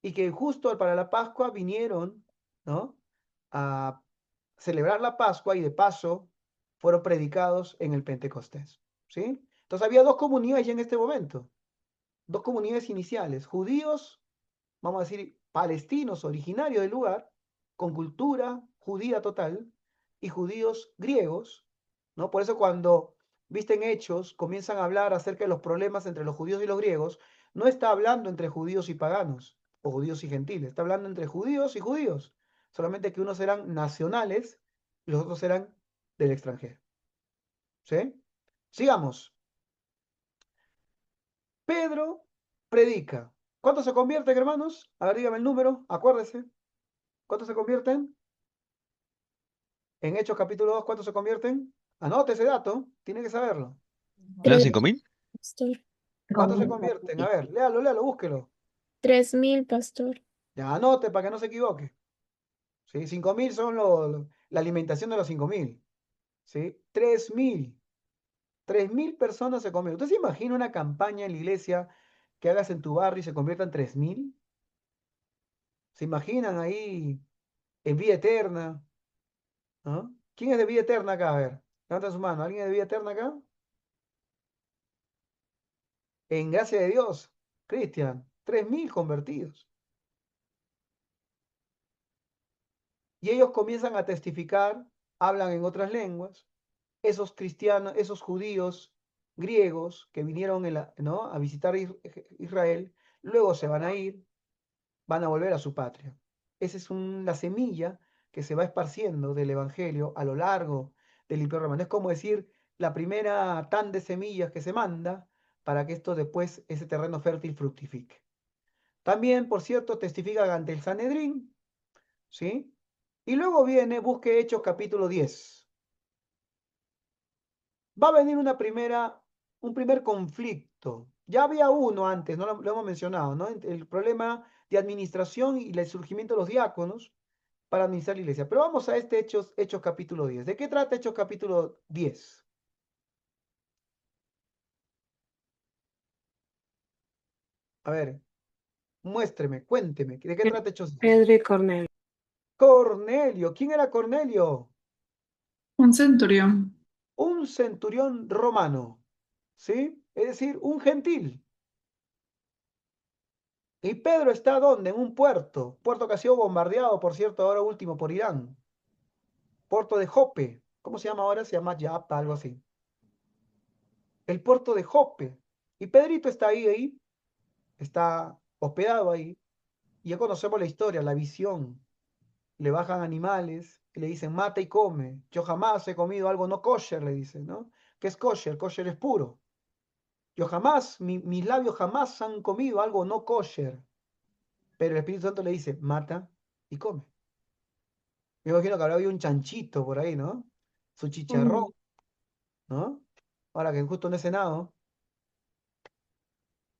y que justo para la Pascua vinieron, ¿no? A celebrar la Pascua y de paso fueron predicados en el Pentecostés, ¿sí? Entonces había dos comunidades ya en este momento, dos comunidades iniciales, judíos, vamos a decir, palestinos originarios del lugar, con cultura judía total, y judíos griegos, ¿no? Por eso cuando visten Hechos, comienzan a hablar acerca de los problemas entre los judíos y los griegos, no está hablando entre judíos y paganos, o judíos y gentiles, está hablando entre judíos y judíos, solamente que unos eran nacionales y los otros eran del extranjero, ¿sí? Sigamos. Pedro predica. ¿Cuántos se convierten, hermanos? A ver, dígame el número, acuérdese. ¿Cuántos se convierten? En Hechos capítulo 2, ¿cuántos se convierten? Anote ese dato, tiene que saberlo. ¿Eran Tres, 5000? pastor. ¿Cuántos se convierten? A ver, léalo, búsquelo. 3000, pastor. Ya anote para que no se equivoque. ¿Sí? 5000 son la alimentación de los 5000. ¿Sí? 3000. 3000 personas se convierten. ¿Usted se imagina una campaña en la iglesia que hagas en tu barrio y se conviertan 3000? ¿Se imaginan ahí en vida eterna? ¿No? ¿Quién es de vida eterna acá? A ver, levanta su mano. ¿Alguien es de vida eterna acá? En gracia de Dios, Cristian, 3000 convertidos. Y ellos comienzan a testificar, hablan en otras lenguas. Esos cristianos, esos judíos griegos que vinieron ¿no? a visitar Israel, luego se van a ir, van a volver a su patria. Esa es la semilla que se va esparciendo del Evangelio a lo largo del Imperio Romano. Es como decir, la primera tan de semillas que se manda para que esto después, ese terreno fértil, fructifique. También, por cierto, testifican ante el Sanedrín, ¿sí? Y luego busque Hechos capítulo 10. Va a venir un primer conflicto. Ya había uno antes, no lo hemos mencionado, ¿no? El problema de administración y el surgimiento de los diáconos para administrar la iglesia. Pero vamos a este Hechos capítulo 10. ¿De qué trata Hechos capítulo 10? A ver, Muéstreme, cuénteme, ¿de qué trata Hechos 10? Pedro y Cornelio. Cornelio, ¿quién era Cornelio? Un centurión. Un centurión romano, ¿sí? Es decir, un gentil. Y Pedro está ¿dónde? En un puerto que ha sido bombardeado, por cierto, ahora último por Irán. Puerto de Jope. ¿Cómo se llama ahora? Se llama Yapa, algo así. El puerto de Jope. Y Pedrito está ahí, está hospedado ahí. Y ya conocemos la historia, la visión. Le bajan animales, y le dicen, mata y come. Yo jamás he comido algo no kosher, le dicen, ¿no? ¿Qué es kosher? Kosher es puro. Yo jamás, mis labios jamás han comido algo no kosher. Pero el Espíritu Santo le dice, mata y come. Me imagino que habrá habido un chanchito por ahí, ¿no? Su chicharrón, Mm. ¿no? Ahora que justo no he cenado.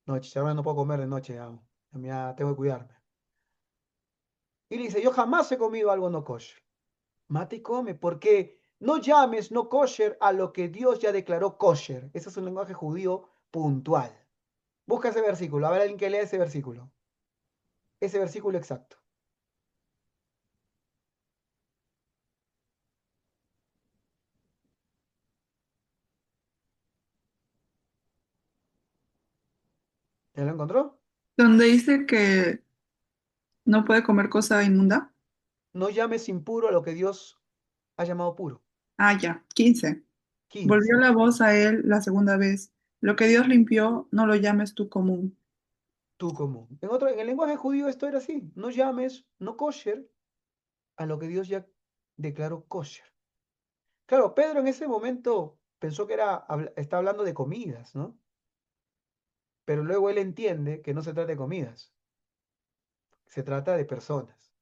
No, chicharrón no puedo comer de noche, ya tengo que cuidarme. Y le dice, yo jamás he comido algo no kosher. Mata y come, porque no llames no kosher a lo que Dios ya declaró kosher. Ese es un lenguaje judío puntual. Busca ese versículo, a ver alguien que lea ese versículo. Ese versículo exacto. ¿Ya lo encontró? Donde dice que no puede comer cosa inmunda. No llames impuro a lo que Dios ha llamado puro. Ah, ya. 15. Volvió 15. la voz a él la segunda vez. Lo que Dios limpió, no lo llames tú común. Tú común. En el lenguaje judío esto era así. No llames no kosher a lo que Dios ya declaró kosher. Claro, Pedro en ese momento pensó que está hablando de comidas, ¿no? Pero luego él entiende que no se trata de comidas, se trata de personas.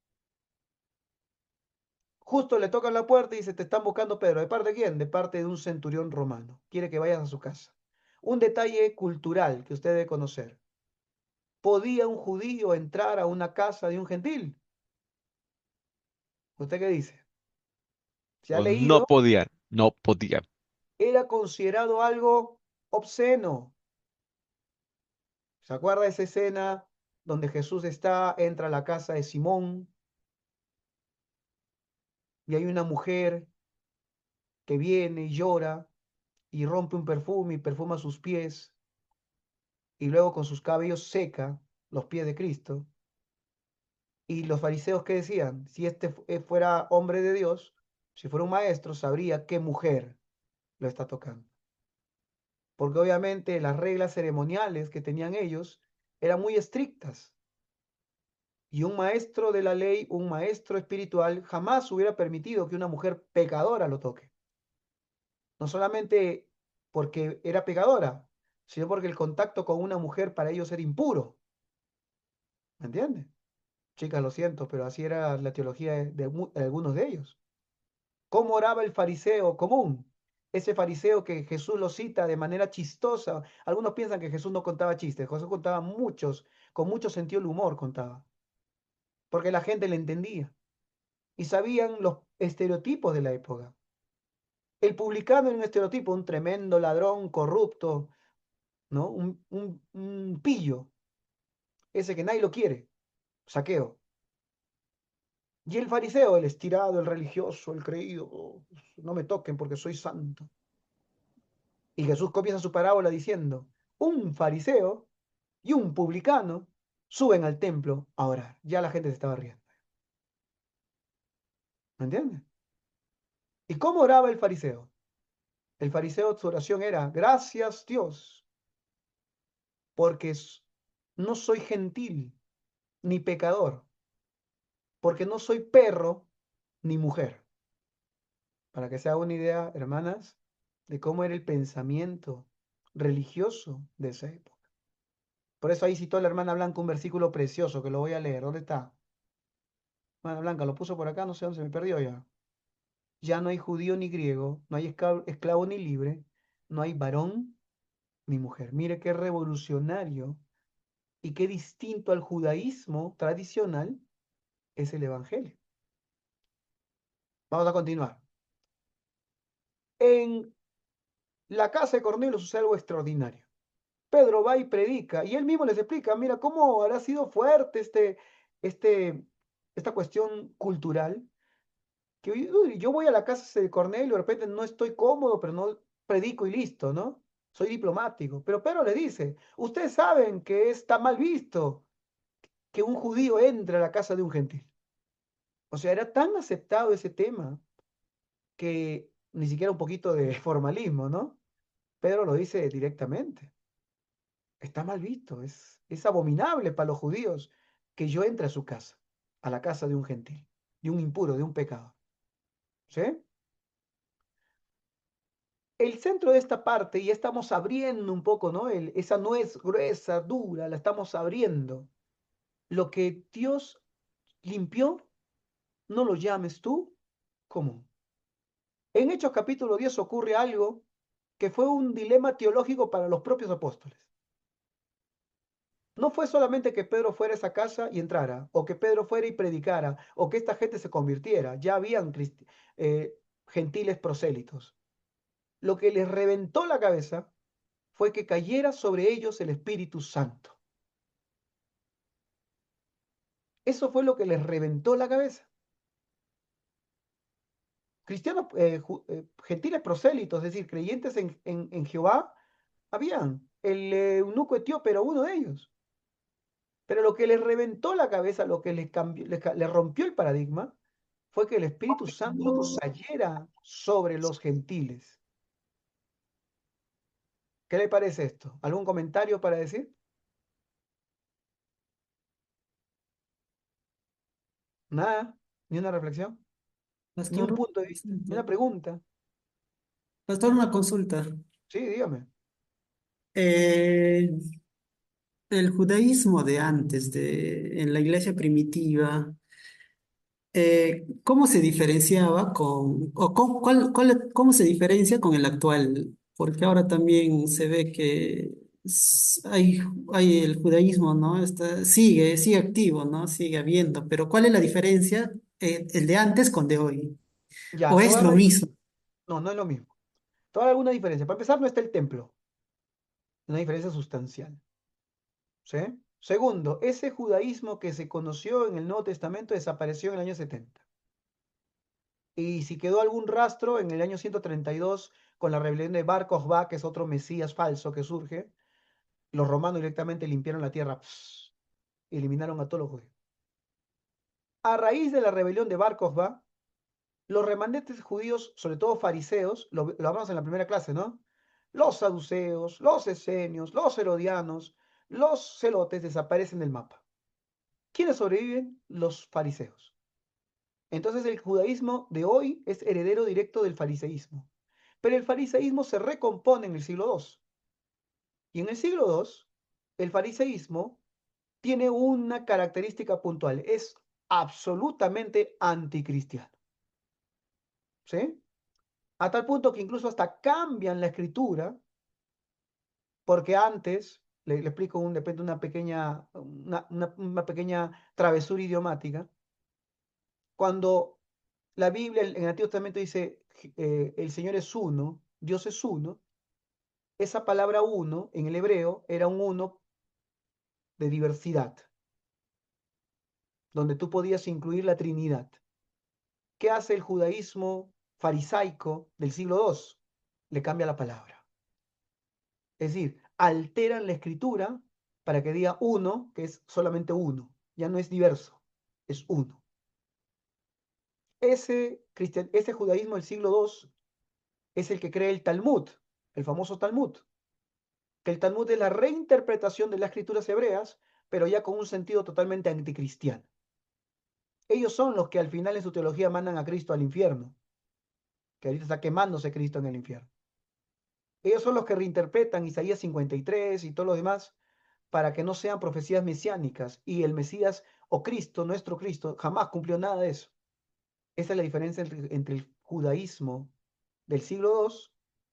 Justo le tocan la puerta y dice, te están buscando Pedro. ¿De parte de quién? De parte de un centurión romano. Quiere que vayas a su casa. Un detalle cultural que usted debe conocer. ¿Podía un judío entrar a una casa de un gentil? ¿Usted qué dice? ¿Se ha No leído? podían, no podían. Era considerado algo obsceno. ¿Se acuerda de esa escena donde Jesús entra a la casa de Simón y hay una mujer que viene y llora y rompe un perfume y perfuma sus pies y luego con sus cabellos seca los pies de Cristo? Y los fariseos, ¿qué decían? Si fuera hombre de Dios, si fuera un maestro, sabría qué mujer lo está tocando. Porque obviamente las reglas ceremoniales que tenían ellos eran muy estrictas. Y un maestro de la ley, un maestro espiritual, jamás hubiera permitido que una mujer pecadora lo toque. No solamente porque era pecadora, sino porque el contacto con una mujer para ellos era impuro. ¿Me entiendes? Chicas, lo siento, pero así era la teología de algunos de ellos. ¿Cómo oraba el fariseo común? Ese fariseo que Jesús lo cita de manera chistosa. Algunos piensan que Jesús no contaba chistes. Jesús contaba muchos, con mucho sentido del humor contaba. Porque la gente le entendía. Y sabían los estereotipos de la época. El publicano era un estereotipo, un tremendo ladrón, corrupto, ¿no? Un pillo, ese que nadie lo quiere, saqueo. Y el fariseo, el estirado, el religioso, el creído, "Oh, no me toquen porque soy santo". Y Jesús comienza su parábola diciendo, un fariseo y un publicano suben al templo a orar. Ya la gente se estaba riendo. ¿Me entiendes? ¿Y cómo oraba el fariseo? El fariseo, su oración era, gracias Dios, porque no soy gentil ni pecador, porque no soy perro ni mujer. Para que se haga una idea, hermanas, de cómo era el pensamiento religioso de esa época. Por eso ahí citó la hermana Blanca un versículo precioso que lo voy a leer. ¿Dónde está? Hermana Blanca, lo puso por acá, no sé dónde se me perdió ya. Ya no hay judío ni griego, no hay esclavo ni libre, no hay varón ni mujer. Mire qué revolucionario y qué distinto al judaísmo tradicional es el Evangelio. Vamos a continuar. En la casa de Cornelio sucede algo extraordinario. Pedro va y predica, y él mismo les explica, mira, cómo habrá sido fuerte esta cuestión cultural, que uy, yo voy a la casa de Cornelio, de repente no estoy cómodo, pero no predico y listo, ¿no? Soy diplomático. Pero Pedro le dice, ustedes saben que está mal visto que un judío entre a la casa de un gentil. O sea, era tan aceptado ese tema que ni siquiera un poquito de formalismo, ¿no? Pedro lo dice directamente. Está mal visto, es abominable para los judíos que yo entre a su casa, a la casa de un gentil, de un impuro, de un pecado. ¿Sí? El centro de esta parte, ya estamos abriendo un poco, ¿no? Esa nuez gruesa, dura, la estamos abriendo. Lo que Dios limpió, no lo llames tú común. En Hechos capítulo 10 ocurre algo que fue un dilema teológico para los propios apóstoles. No fue solamente que Pedro fuera a esa casa y entrara, o que Pedro fuera y predicara, o que esta gente se convirtiera. Ya habían gentiles prosélitos. Lo que les reventó la cabeza fue que cayera sobre ellos el Espíritu Santo. Eso fue lo que les reventó la cabeza. Cristianos, gentiles prosélitos, es decir, creyentes en Jehová, habían. El eunuco etíope era uno de ellos. Pero lo que les reventó la cabeza, lo que les cambió, les rompió el paradigma, fue que el Espíritu Santo cayera sobre los gentiles. ¿Qué le parece esto? ¿Algún comentario para decir? Nada, ni una reflexión, ni un Pastor, punto de vista, ni una pregunta. pastor, una consulta. Sí, dígame. Eh, el judaísmo de antes, en la iglesia primitiva, ¿cómo se diferenciaba cómo se diferencia con el actual? Porque ahora también se ve que hay el judaísmo, ¿no? Sigue activo, ¿no? Sigue habiendo, pero ¿cuál es la diferencia, el de antes con de hoy? ¿O Ya, te voy es a dar lo una... mismo? No, no es lo mismo. Te voy a dar alguna diferencia. Para empezar, no está el templo. Una diferencia sustancial. ¿Sí? Segundo, ese judaísmo que se conoció en el Nuevo Testamento desapareció en el año 70. Y si quedó algún rastro, en el año 132, con la rebelión de Bar Kokhba, que es otro mesías falso que surge, los romanos directamente limpiaron la tierra, eliminaron a todos los judíos. A raíz de la rebelión de Bar Kokhba, los remanentes judíos, sobre todo fariseos, lo hablamos en la primera clase, ¿no? Los saduceos, los esenios, los herodianos, los celotes desaparecen del mapa. ¿Quiénes sobreviven? Los fariseos. Entonces el judaísmo de hoy es heredero directo del fariseísmo. Pero el fariseísmo se recompone en el siglo II. Y en el siglo II, el fariseísmo tiene una característica puntual. Es absolutamente anticristiano. ¿Sí? A tal punto que incluso hasta cambian la escritura, porque antes, le explico de repente una pequeña travesura idiomática, cuando la Biblia en el Antiguo Testamento dice el Señor es uno, Dios es uno, esa palabra uno en el hebreo era un uno de diversidad, donde tú podías incluir la Trinidad. ¿Qué hace el judaísmo farisaico del siglo II? Le cambia la palabra. Es decir, alteran la escritura para que diga uno, que es solamente uno, ya no es diverso, es uno. Ese judaísmo del siglo II es el que crea el Talmud, el famoso Talmud, que el Talmud es la reinterpretación de las escrituras hebreas, pero ya con un sentido totalmente anticristiano. Ellos son los que al final en su teología mandan a Cristo al infierno, que ahorita está quemándose Cristo en el infierno. Ellos son los que reinterpretan Isaías 53 y todo lo demás para que no sean profecías mesiánicas, y el Mesías o Cristo, nuestro Cristo, jamás cumplió nada de eso. Esa es la diferencia entre el judaísmo del siglo II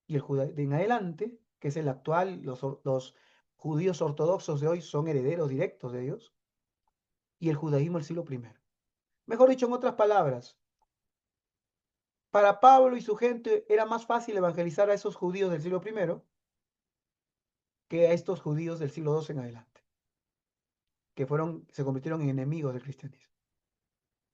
y el judaísmo de en adelante, que es el actual. Los judíos ortodoxos de hoy son herederos directos de ellos, y el judaísmo del siglo I. Mejor dicho, en otras palabras, para Pablo y su gente era más fácil evangelizar a esos judíos del siglo I que a estos judíos del siglo II en adelante, que se convirtieron en enemigos del cristianismo.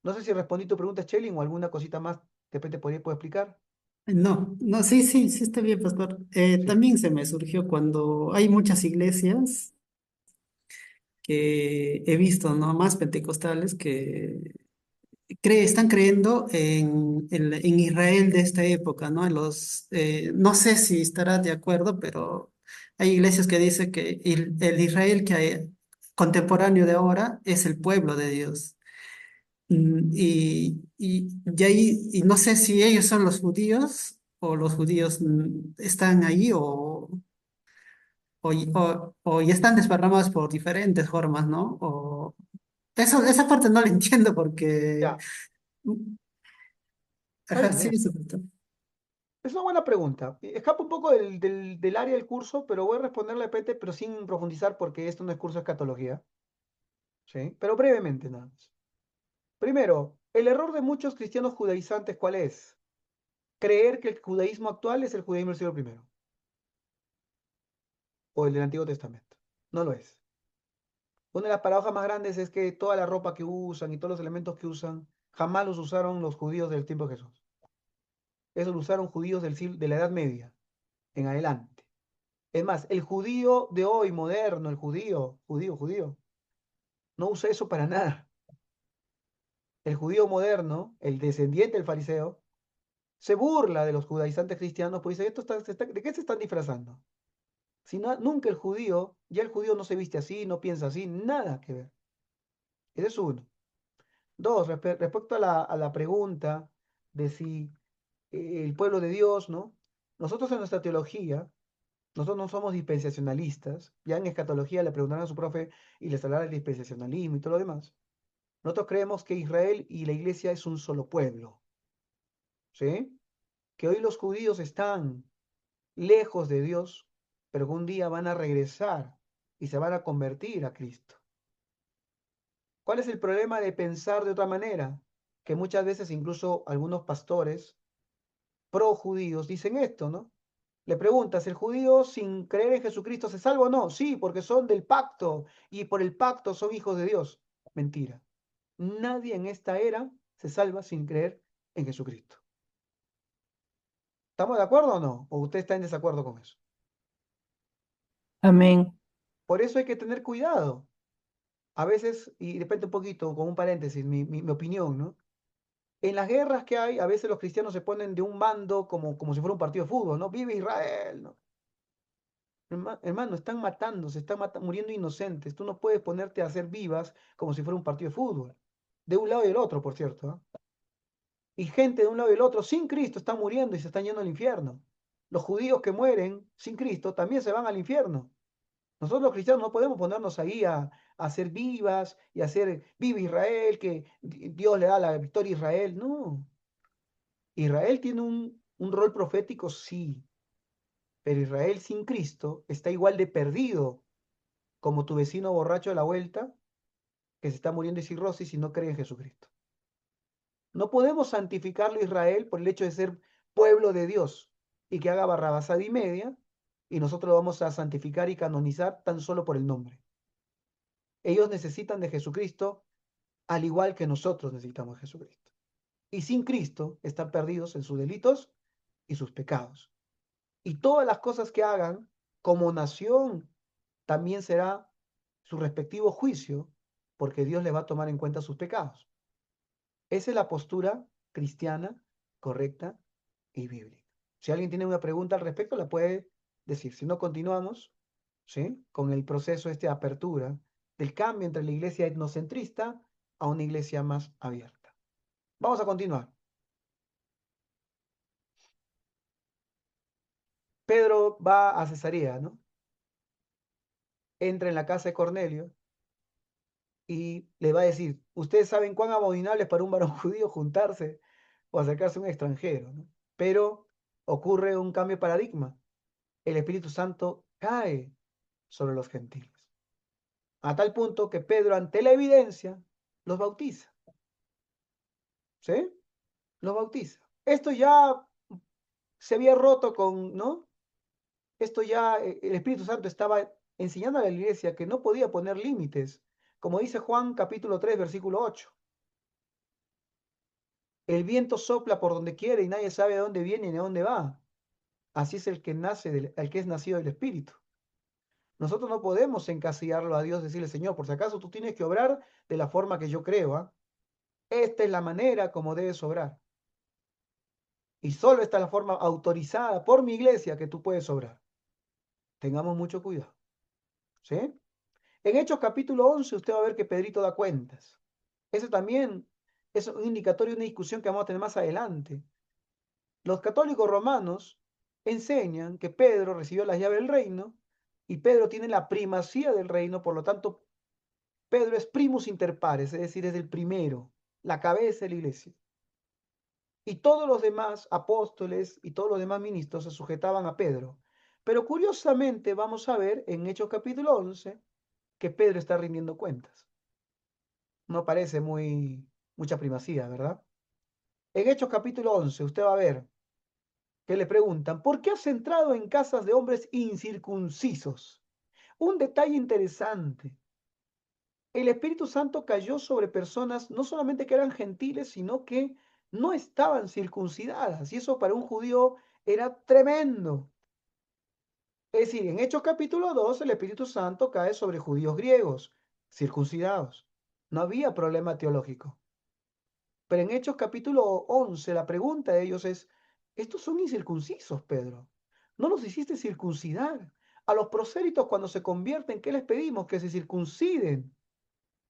No sé si respondí tu pregunta, Chelin, o alguna cosita más de repente puedo explicar. No, no, sí, sí, sí está bien, pastor. Sí. También se me surgió cuando hay muchas iglesias que he visto, ¿no? Más pentecostales que están creyendo en Israel de esta época, ¿no? No sé si estarás de acuerdo, pero hay iglesias que dicen que el Israel que hay contemporáneo de ahora es el pueblo de Dios. Y no sé si ellos son los judíos o los judíos están ahí o ya están desparramados por diferentes formas, ¿no? Esa parte no la entiendo porque... Ya, está Ajá, bien, sí, mira. eso. Es una buena pregunta. Escapa un poco del área del curso, pero voy a responderla de repente, pero sin profundizar porque esto no es curso de escatología. ¿Sí? Pero brevemente nada más. Primero, el error de muchos cristianos judaizantes, ¿cuál es? Creer que el judaísmo actual es el judaísmo del siglo primero o el del Antiguo Testamento. No lo es. Una de las paradojas más grandes es que toda la ropa que usan y todos los elementos que usan jamás los usaron los judíos del tiempo de Jesús. Eso lo usaron judíos de la Edad Media en adelante. Es más, el judío de hoy, moderno, el judío, no usa eso para nada. El judío moderno, el descendiente del fariseo, se burla de los judaizantes cristianos porque dice, ¿de qué se están disfrazando? Si nunca ya el judío no se viste así, no piensa así, nada que ver. Ese es uno. Dos, respecto a la pregunta de si el pueblo de Dios, ¿no? Nosotros en nuestra teología, nosotros no somos dispensacionalistas. Ya en escatología le preguntaron a su profe y les hablará del dispensacionalismo y todo lo demás. Nosotros creemos que Israel y la iglesia es un solo pueblo. ¿Sí? Que hoy los judíos están lejos de Dios, pero que un día van a regresar y se van a convertir a Cristo. ¿Cuál es el problema de pensar de otra manera? Que muchas veces incluso algunos pastores pro judíos dicen esto, ¿no? Le preguntas, ¿el judío sin creer en Jesucristo se salva o no? Sí, porque son del pacto y por el pacto son hijos de Dios. Mentira. Nadie en esta era se salva sin creer en Jesucristo. ¿Estamos de acuerdo o no? ¿O usted está en desacuerdo con eso? Amén. Por eso hay que tener cuidado. A veces, y depende un poquito, con un paréntesis, mi opinión, ¿no? En las guerras que hay, a veces los cristianos se ponen de un bando como si fuera un partido de fútbol, ¿no? ¡Vive Israel! ¿No? Hermano, están matando, muriendo inocentes. Tú no puedes ponerte a hacer vivas como si fuera un partido de fútbol. De un lado y del otro, por cierto. ¿Ah? Y gente de un lado y del otro, sin Cristo, están muriendo y se están yendo al infierno. Los judíos que mueren sin Cristo también se van al infierno. Nosotros los cristianos no podemos ponernos ahí a hacer vivas y a hacer viva Israel, que Dios le da la victoria a Israel. No. Israel tiene un rol profético, sí, pero Israel sin Cristo está igual de perdido como tu vecino borracho de la vuelta que se está muriendo de cirrosis y no cree en Jesucristo. No podemos santificarlo a Israel por el hecho de ser pueblo de Dios y que haga barrabasada y media, y nosotros lo vamos a santificar y canonizar tan solo por el nombre. Ellos necesitan de Jesucristo al igual que nosotros necesitamos de Jesucristo. Y sin Cristo están perdidos en sus delitos y sus pecados. Y todas las cosas que hagan como nación también será su respectivo juicio, porque Dios les va a tomar en cuenta sus pecados. Esa es la postura cristiana correcta y bíblica. Si alguien tiene una pregunta al respecto, la puede decir. Si no, continuamos, ¿sí? Con el proceso de apertura del cambio entre la iglesia etnocentrista a una iglesia más abierta. Vamos a continuar. Pedro va a Cesarea, ¿no? Entra en la casa de Cornelio y le va a decir, ustedes saben cuán abominable es para un varón judío juntarse o acercarse a un extranjero, ¿no? Pero ocurre un cambio de paradigma. El Espíritu Santo cae sobre los gentiles, a tal punto que Pedro, ante la evidencia, los bautiza, ¿sí? Los bautiza. Esto ya se había roto con, ¿no? esto ya el Espíritu Santo estaba enseñando a la iglesia que no podía poner límites, como dice Juan capítulo 3, versículo 8. El viento sopla por donde quiere y nadie sabe a dónde viene ni a dónde va. Así es el que el que es nacido del Espíritu. Nosotros no podemos encasillarlo a Dios, decirle, Señor, por si acaso tú tienes que obrar de la forma que yo creo, ¿ah? Esta es la manera como debes obrar. Y solo esta es la forma autorizada por mi iglesia que tú puedes obrar. Tengamos mucho cuidado. ¿Sí? En Hechos capítulo 11 usted va a ver que Pedrito da cuentas. Eso también es un indicatorio de una discusión que vamos a tener más adelante. Los católicos romanos enseñan que Pedro recibió las llaves del reino y Pedro tiene la primacía del reino, por lo tanto, Pedro es primus inter pares, es decir, es el primero, la cabeza de la iglesia. Y todos los demás apóstoles y todos los demás ministros se sujetaban a Pedro. Pero curiosamente vamos a ver en Hechos capítulo 11 que Pedro está rindiendo cuentas. No parece mucha primacía, ¿verdad? En Hechos capítulo 11 usted va a ver que le preguntan, ¿por qué has entrado en casas de hombres incircuncisos? Un detalle interesante. El Espíritu Santo cayó sobre personas no solamente que eran gentiles, sino que no estaban circuncidadas. Y eso para un judío era tremendo. Es decir, en Hechos capítulo 2 el Espíritu Santo cae sobre judíos griegos, circuncidados. No había problema teológico. Pero en Hechos capítulo 11 la pregunta de ellos es, estos son incircuncisos, Pedro. No los hiciste circuncidar. A los prosélitos cuando se convierten, ¿qué les pedimos? Que se circunciden.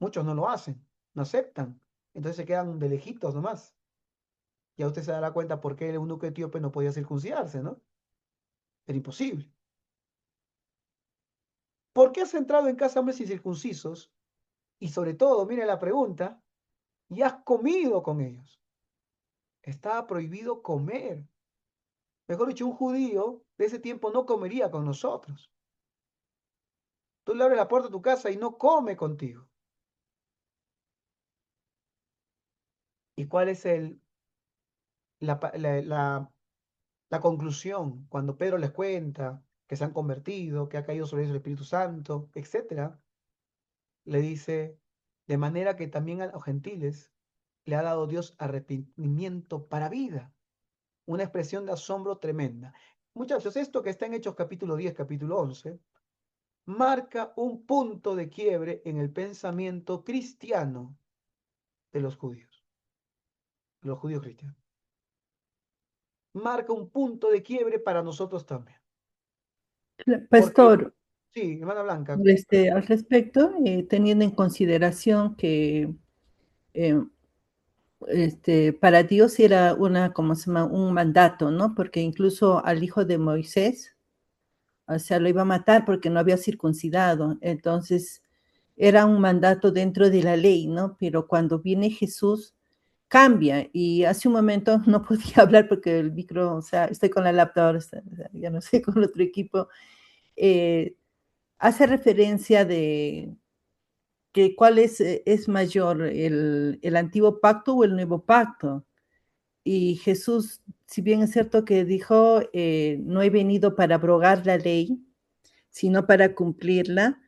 Muchos no lo hacen, no aceptan. Entonces se quedan de lejitos nomás. Ya usted se dará cuenta por qué el eunuco etíope no podía circuncidarse, ¿no? Era imposible. ¿Por qué has entrado en casa de hombres incircuncisos? Y sobre todo, mire la pregunta, y has comido con ellos. Estaba prohibido comer. Mejor dicho, un judío de ese tiempo no comería con nosotros. Tú le abres la puerta a tu casa y no come contigo. ¿Y cuál es la, la conclusión? Cuando Pedro les cuenta que se han convertido, que ha caído sobre ellos el Espíritu Santo, etcétera, le dice, de manera que también a los gentiles le ha dado Dios arrepentimiento para vida. Una expresión de asombro tremenda. Muchachos, esto que está en Hechos capítulo 10, capítulo 11, marca un punto de quiebre en el pensamiento cristiano de los judíos cristianos. Marca un punto de quiebre para nosotros también. Porque, Pastor, sí, hermana Blanca. al respecto, teniendo en consideración que eh, para Dios era ¿cómo se llama? Un mandato, ¿no? Porque incluso al hijo de Moisés, o sea, lo iba a matar porque no había circuncidado. Entonces, era un mandato dentro de la ley, ¿no? Pero cuando viene Jesús, cambia. Y hace un momento no podía hablar porque el micro, o sea, estoy con la laptop ahora, ya no sé, con otro equipo. Hace referencia de que cuál es mayor, el antiguo pacto o el nuevo pacto. Y Jesús, si bien es cierto que dijo, no he venido para abrogar la ley, sino para cumplirla,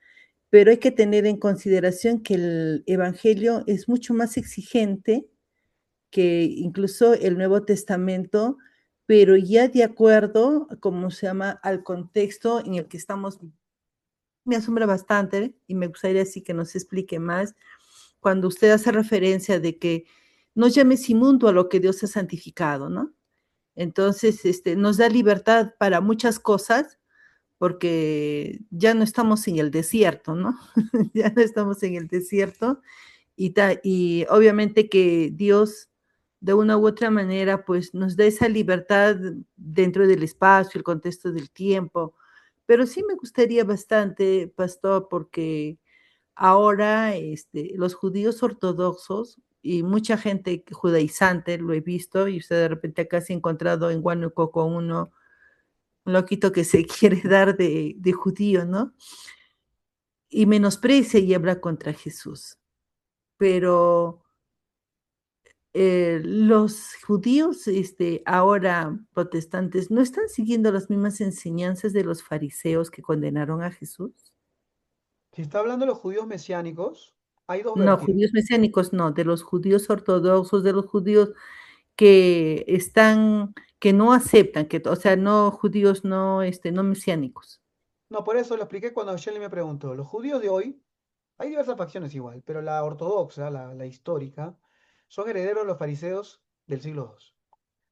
pero hay que tener en consideración que el Evangelio es mucho más exigente que incluso el Nuevo Testamento, pero ya de acuerdo, como se llama, al contexto en el que estamos. Me asombra bastante y me gustaría así que nos explique más cuando usted hace referencia de que no llames inmundo a lo que Dios ha santificado, ¿no? Entonces, nos da libertad para muchas cosas porque ya no estamos en el desierto, ¿no? Ya no estamos en el desierto y obviamente que Dios de una u otra manera pues nos da esa libertad dentro del espacio, el contexto del tiempo, pero sí me gustaría bastante, pastor, porque ahora los judíos ortodoxos y mucha gente judaizante, lo he visto, y usted de repente acá se ha encontrado en Huánuco con un loquito que se quiere dar de judío, ¿no? Y menosprecia y habla contra Jesús. Pero los judíos, ahora protestantes, ¿no están siguiendo las mismas enseñanzas de los fariseos que condenaron a Jesús? Si está hablando de los judíos mesiánicos, hay dos No, vertientes. judíos mesiánicos no, de los judíos ortodoxos, de los judíos que están, que no aceptan, que, o sea, no judíos, no, no mesiánicos. No, por eso lo expliqué cuando Shelly me preguntó. Los judíos de hoy, hay diversas facciones igual, pero la ortodoxa, la histórica, son herederos de los fariseos del siglo II,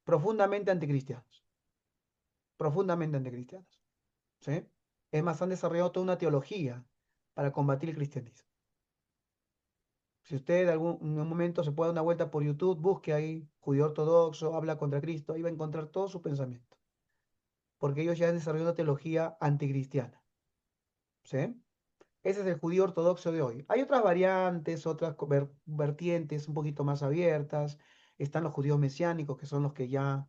profundamente anticristianos, profundamente anticristianos. ¿Sí? Es más, han desarrollado toda una teología para combatir el cristianismo. Si usted en un momento se puede dar una vuelta por YouTube, busque ahí judío ortodoxo, habla contra Cristo, ahí va a encontrar todo su pensamiento. Porque ellos ya han desarrollado una teología anticristiana. ¿Sí? Ese es el judío ortodoxo de hoy. Hay otras variantes, otras vertientes un poquito más abiertas. Están los judíos mesiánicos, que son los que ya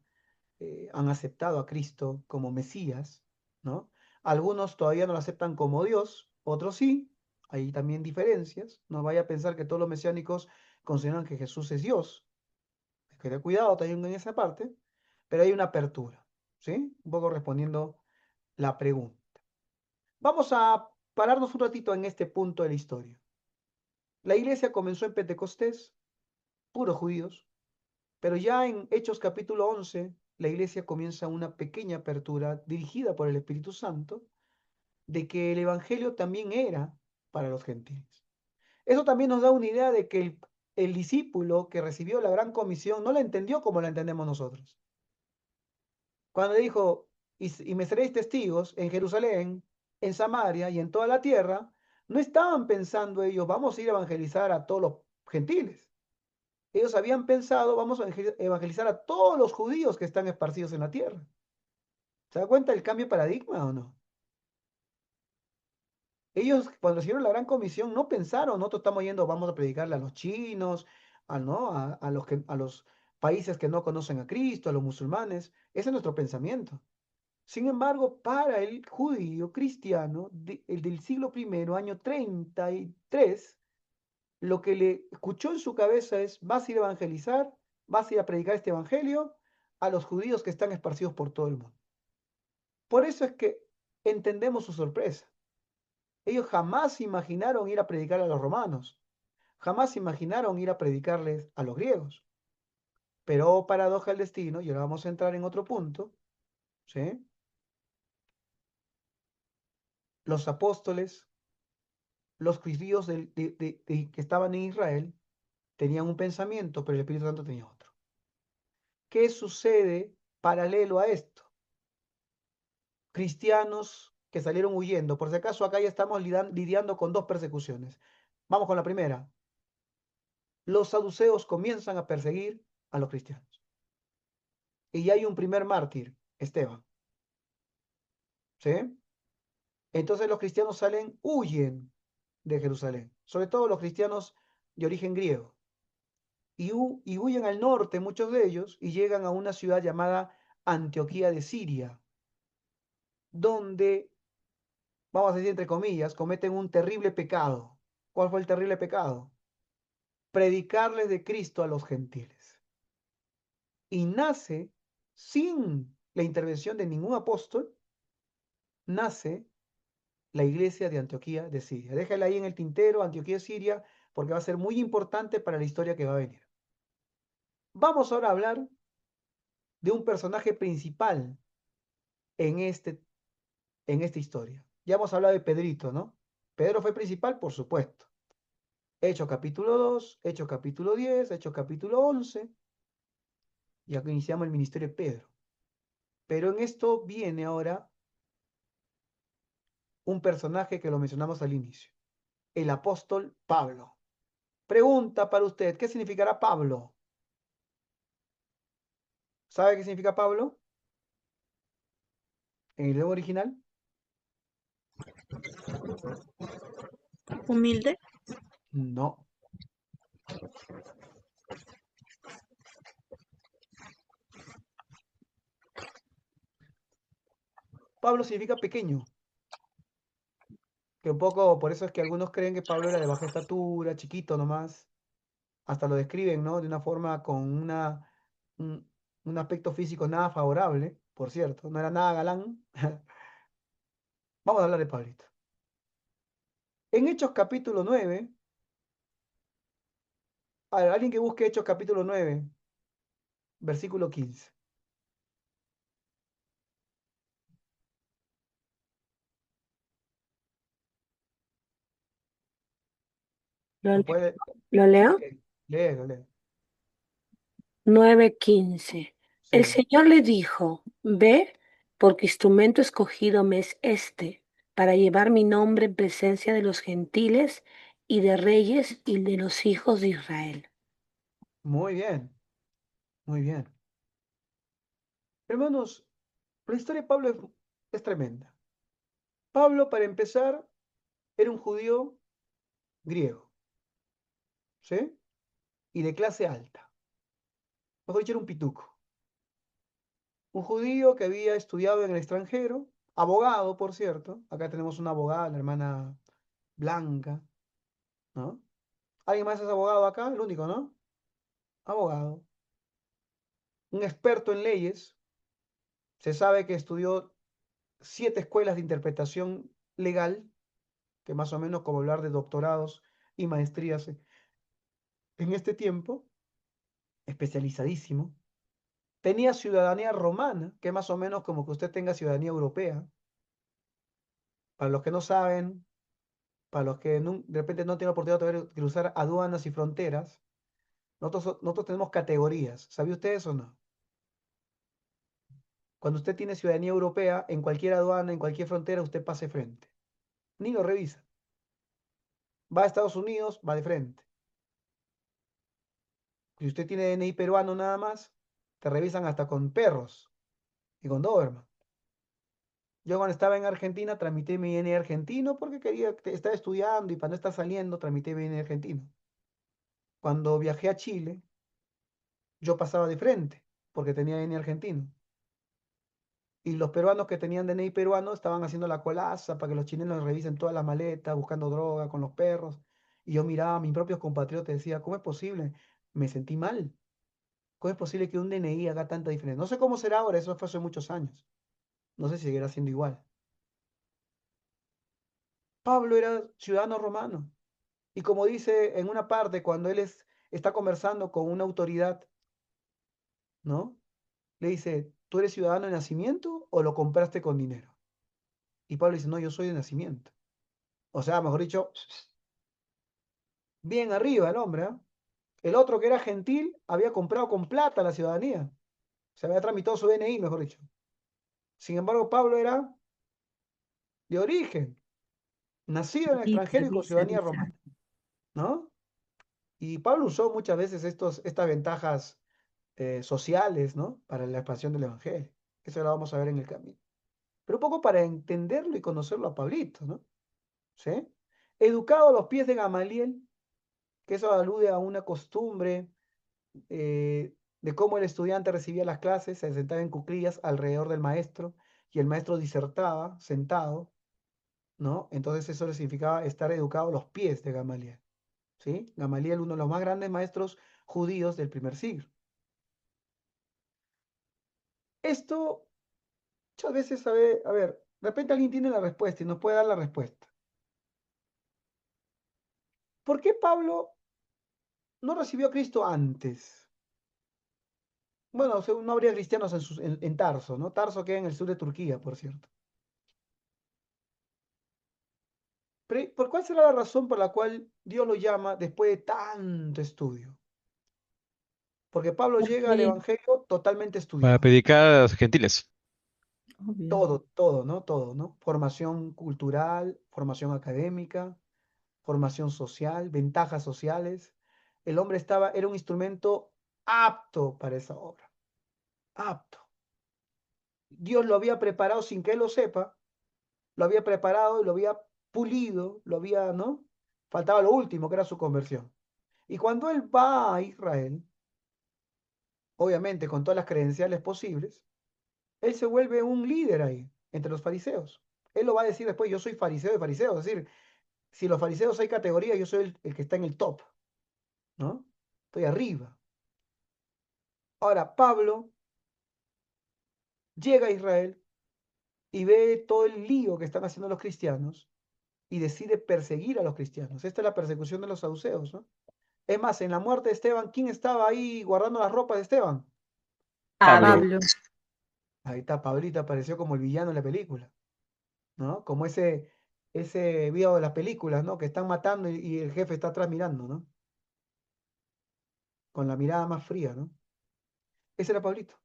han aceptado a Cristo como Mesías, ¿no? Algunos todavía no lo aceptan como Dios, otros sí. Hay también diferencias. No vaya a pensar que todos los mesiánicos consideran que Jesús es Dios. Hay que tener cuidado también en esa parte, pero hay una apertura, ¿sí? Un poco respondiendo la pregunta. Vamos a pararnos un ratito en este punto de la historia. La iglesia comenzó en Pentecostés, puros judíos, pero ya en Hechos capítulo 11, la iglesia comienza una pequeña apertura dirigida por el Espíritu Santo de que el Evangelio también era para los gentiles. Eso también nos da una idea de que el discípulo que recibió la gran comisión no la entendió como la entendemos nosotros. Cuando dijo, y me seréis testigos en Jerusalén, en Samaria y en toda la tierra, no estaban pensando ellos, vamos a ir a evangelizar a todos los gentiles. Ellos habían pensado, vamos a evangelizar a todos los judíos que están esparcidos en la tierra. ¿Se da cuenta del cambio de paradigma o no? Ellos, cuando recibieron la gran comisión, no pensaron, nosotros estamos yendo, vamos a predicarle a los chinos, ¿no? A los países que no conocen a Cristo, a los musulmanes. Ese es nuestro pensamiento. Sin embargo, para el judío cristiano el del siglo I, año 33, lo que le escuchó en su cabeza es, vas a ir a evangelizar, vas a ir a predicar este evangelio a los judíos que están esparcidos por todo el mundo. Por eso es que entendemos su sorpresa. Ellos jamás imaginaron ir a predicar a los romanos, jamás imaginaron ir a predicarles a los griegos. Pero oh, paradoja del destino, y ahora vamos a entrar en otro punto, ¿sí? Los apóstoles, los judíos que estaban en Israel, tenían un pensamiento, pero el Espíritu Santo tenía otro. ¿Qué sucede paralelo a esto? Cristianos que salieron huyendo. Por si acaso acá ya estamos lidiando con dos persecuciones. Vamos con la primera. Los saduceos comienzan a perseguir a los cristianos. Y ya hay un primer mártir, Esteban. ¿Sí? Entonces los cristianos huyen de Jerusalén. Sobre todo los cristianos de origen griego. Y huyen al norte, muchos de ellos, y llegan a una ciudad llamada Antioquía de Siria, donde, vamos a decir entre comillas, cometen un terrible pecado. ¿Cuál fue el terrible pecado? Predicarles de Cristo a los gentiles. Y nace, sin la intervención de ningún apóstol, nace la iglesia de Antioquía de Siria. Déjala ahí en el tintero, Antioquía de Siria, porque va a ser muy importante para la historia que va a venir. Vamos ahora a hablar de un personaje principal en, en esta historia. Ya hemos hablado de Pedrito, ¿no? Pedro fue principal, por supuesto. Hechos capítulo 2, Hechos capítulo 10, Hechos capítulo 11. Y aquí iniciamos el ministerio de Pedro. Pero en esto viene ahora un personaje que lo mencionamos al inicio. El apóstol Pablo. Pregunta para usted, ¿qué significará Pablo? ¿Sabe qué significa Pablo? En el idioma original. Humilde. No. Pablo significa pequeño. Que un poco, por eso es que algunos creen que Pablo era de baja estatura, chiquito nomás. hasta lo describen, ¿no? De una forma con un, un aspecto físico nada favorable, por cierto, no era nada galán. Vamos a hablar de Pablito. En Hechos capítulo 9, a ver, alguien que busque Hechos capítulo 9, versículo 15. ¿Lo, ¿Lo puede? lo leo? Ok, léelo, léelo. 9:15. El Sí, Señor le dijo, ve, porque instrumento escogido me es este, para llevar mi nombre en presencia de los gentiles y de reyes y de los hijos de Israel. muy bien, muy bien. Hermanos, la historia de Pablo es tremenda. Pablo, para empezar, era un judío griego, ¿sí? Y de clase alta. Mejor dicho, era un pituco. Un judío que había estudiado en el extranjero, abogado, por cierto. Acá tenemos una abogada, la hermana Blanca, ¿no? ¿Alguien más es abogado acá? El único, ¿no? Abogado. Un experto en leyes. Se sabe que estudió 7 escuelas de interpretación legal, que más o menos como hablar de doctorados y maestrías en este tiempo, especializadísimo. Tenía ciudadanía romana, que más o menos como que usted tenga ciudadanía europea. Para los que no saben, para los que de repente no tienen oportunidad de cruzar aduanas y fronteras, nosotros tenemos categorías. ¿Sabía usted eso o no? Cuando usted tiene ciudadanía europea, en cualquier aduana, en cualquier frontera, usted pase frente. Ni lo revisa. Va a Estados Unidos, va de frente. Si usted tiene DNI peruano nada más, te revisan hasta con perros y con Doberman. Yo cuando estaba en Argentina tramité mi DNI argentino porque estaba estudiando y para no estar saliendo tramité mi DNI argentino. Cuando viajé a Chile, yo pasaba de frente porque tenía DNI argentino. Y los peruanos que tenían DNI peruano estaban haciendo la colaza para que los chilenos revisen todas las maletas, buscando droga con los perros. Y yo miraba a mis propios compatriotas y decía, ¿cómo es posible? Me sentí mal. ¿Cómo es posible que un DNI haga tanta diferencia? No sé cómo será ahora, eso fue hace muchos años. No sé si seguirá siendo igual. Pablo era ciudadano romano. Y como dice en una parte, cuando está conversando con una autoridad, ¿no? Le dice, ¿tú eres ciudadano de nacimiento o lo compraste con dinero? Y Pablo dice, no, yo soy de nacimiento. O sea, mejor dicho, bien arriba el hombre, ¿ah? El otro que era gentil había comprado con plata la ciudadanía. Se había tramitado su DNI, mejor dicho. Sin embargo, Pablo era de origen, nacido en el extranjero y con ciudadanía romana, ¿no? Y Pablo usó muchas veces estas ventajas sociales, ¿no? Para la expansión del Evangelio. Eso lo vamos a ver en el camino. Pero un poco para entenderlo y conocerlo a Pablito, ¿no? ¿Sí? Educado a los pies de Gamaliel, que eso alude a una costumbre de cómo el estudiante recibía las clases, se sentaba en cuclillas alrededor del maestro y el maestro disertaba sentado, ¿no? Entonces eso le significaba estar educado a los pies de Gamaliel, ¿sí? Gamaliel, uno de los más grandes maestros judíos del primer siglo. Esto muchas veces, a ver, de repente alguien tiene la respuesta y nos puede dar la respuesta. ¿Por qué Pablo no recibió a Cristo antes? Bueno, no habría cristianos en Tarso, ¿no? Tarso queda en el sur de Turquía, por cierto. Pero, ¿por cuál será la razón por la cual Dios lo llama después de tanto estudio? Porque Pablo llega al Porque, Evangelio totalmente Para estudiado. predicar a los gentiles. obvio. Todo, ¿no? Formación cultural, formación académica, formación social, ventajas sociales. El hombre era un instrumento apto para esa obra. Apto. Dios lo había preparado sin que él lo sepa, lo había preparado y lo había pulido, ¿no? Faltaba lo último, que era su conversión. Y cuando él va a Israel, obviamente con todas las credenciales posibles, él se vuelve un líder ahí, entre los fariseos. Él lo va a decir después, yo soy fariseo de fariseos, es decir, si los fariseos hay categoría, yo soy el que está en el top, ¿no? estoy arriba. Ahora, Pablo llega a Israel y ve todo el lío que están haciendo los cristianos y decide perseguir a los cristianos. Esta es la persecución de los saduceos, ¿no? Es más, en la muerte de Esteban, ¿quién estaba ahí guardando las ropas de Esteban? Pablo. Ahí está, Pablito apareció como el villano de la película, ¿no? Como ese video de las películas, ¿no? Que están matando y el jefe está atrás mirando, ¿no? Con la mirada más fría, ¿no? Ese era Pablito.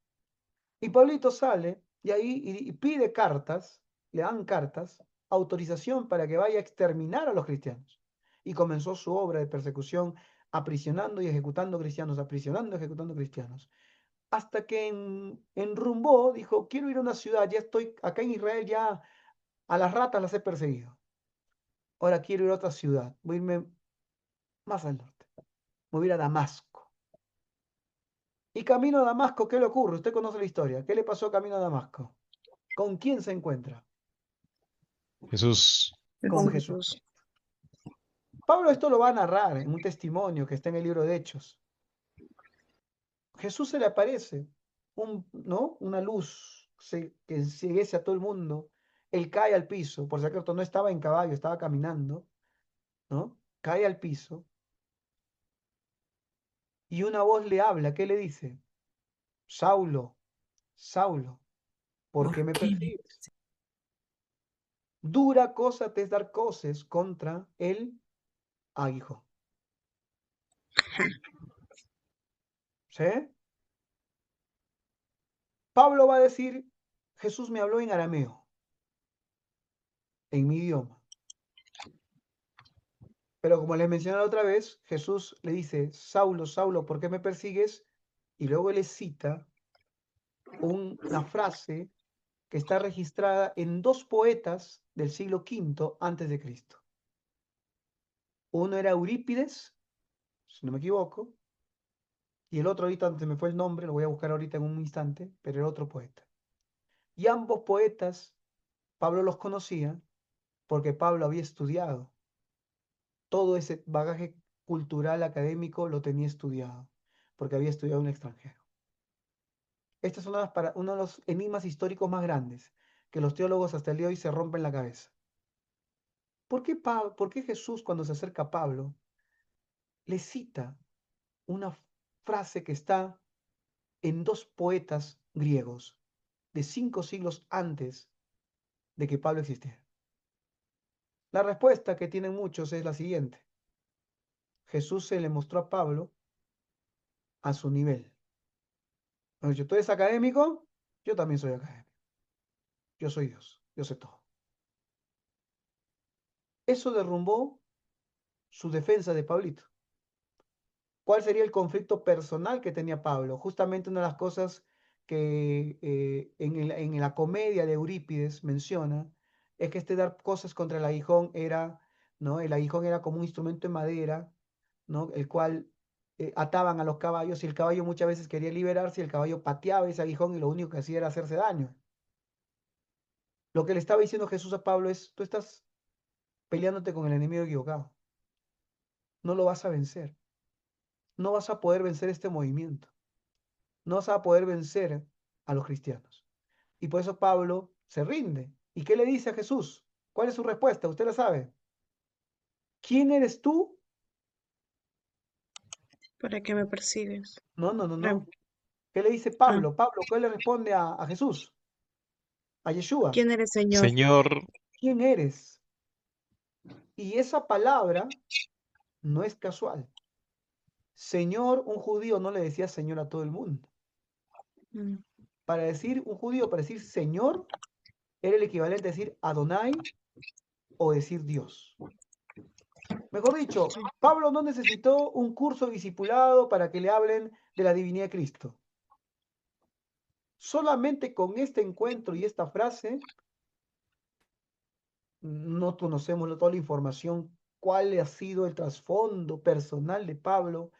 Y Pablito sale y ahí y pide cartas, le dan cartas, autorización para que vaya a exterminar a los cristianos. Y comenzó su obra de persecución, aprisionando y ejecutando cristianos, aprisionando y ejecutando cristianos. Hasta que enrumbó, dijo, quiero ir a una ciudad, ya estoy acá en Israel, ya a las ratas las he perseguido. Ahora quiero ir a otra ciudad, voy a irme más al norte, voy a ir a Damasco. Y camino a Damasco, ¿qué le ocurre? Usted conoce la historia. ¿Qué le pasó camino a Damasco? ¿Con quién se encuentra? Jesús. Con Con Jesús. Jesús. Pablo esto lo va a narrar en un testimonio que está en el libro de Hechos. Jesús se le aparece, ¿no? Una luz que enceguece a todo el mundo. Él cae al piso, por si acaso no estaba en caballo, estaba caminando, ¿no? Cae al piso y una voz le habla. ¿Qué le dice? Saulo, Saulo, ¿por qué me persigues? Dura cosa te es dar coces contra el aguijón. ¿Sí? Pablo va a decir, Jesús me habló en arameo, en mi idioma. Pero como les mencioné la otra vez, Jesús le dice, Saulo, Saulo, ¿por qué me persigues? Y luego le cita una frase que está registrada en dos poetas del siglo V antes de Cristo. Uno era Eurípides, si no me equivoco, y el otro ahorita se me fue el nombre, lo voy a buscar ahorita en un instante, pero era otro poeta. Y ambos poetas, Pablo los conocía porque Pablo había estudiado. Todo ese bagaje cultural, académico, lo tenía estudiado, porque había estudiado en el extranjero. Este es uno de los enigmas históricos más grandes, que los teólogos hasta el día de hoy se rompen la cabeza. ¿Por qué Jesús, cuando se acerca a Pablo, le cita una frase que está en dos poetas griegos de 5 siglos antes de que Pablo existiera? La respuesta que tienen muchos es la siguiente. Jesús se le mostró a Pablo a su nivel. Dicho, ¿tú eres académico? Yo también soy académico. Yo soy Dios. Yo sé todo. Eso derrumbó su defensa de Pablito. ¿Cuál sería el conflicto personal que tenía Pablo? Justamente una de las cosas que en la comedia de Eurípides menciona es que dar cosas contra el aguijón era, ¿no? El aguijón era como un instrumento de madera, ¿no? El cual ataban a los caballos y el caballo muchas veces quería liberarse y el caballo pateaba ese aguijón y lo único que hacía era hacerse daño. Lo que le estaba diciendo Jesús a Pablo es, tú estás peleándote con el enemigo equivocado. No lo vas a vencer. No vas a poder vencer este movimiento. No vas a poder vencer a los cristianos. Y por eso Pablo se rinde. ¿Y qué le dice a Jesús? ¿Cuál es su respuesta? Usted la sabe. ¿Quién eres tú? ¿Para qué me persigues? No. ¿Qué le dice Pablo? Pablo, ¿qué le responde a Jesús? A Yeshua. ¿Quién eres, Señor? Señor. ¿Quién eres? Y esa palabra no es casual. Señor, un judío no le decía Señor a todo el mundo. Para decir, un judío, para decir Señor, era el equivalente a decir Adonai o decir Dios. Mejor dicho, Pablo no necesitó un curso discipulado para que le hablen de la divinidad de Cristo. Solamente con este encuentro y esta frase, no conocemos toda la información, cuál ha sido el trasfondo personal de Pablo,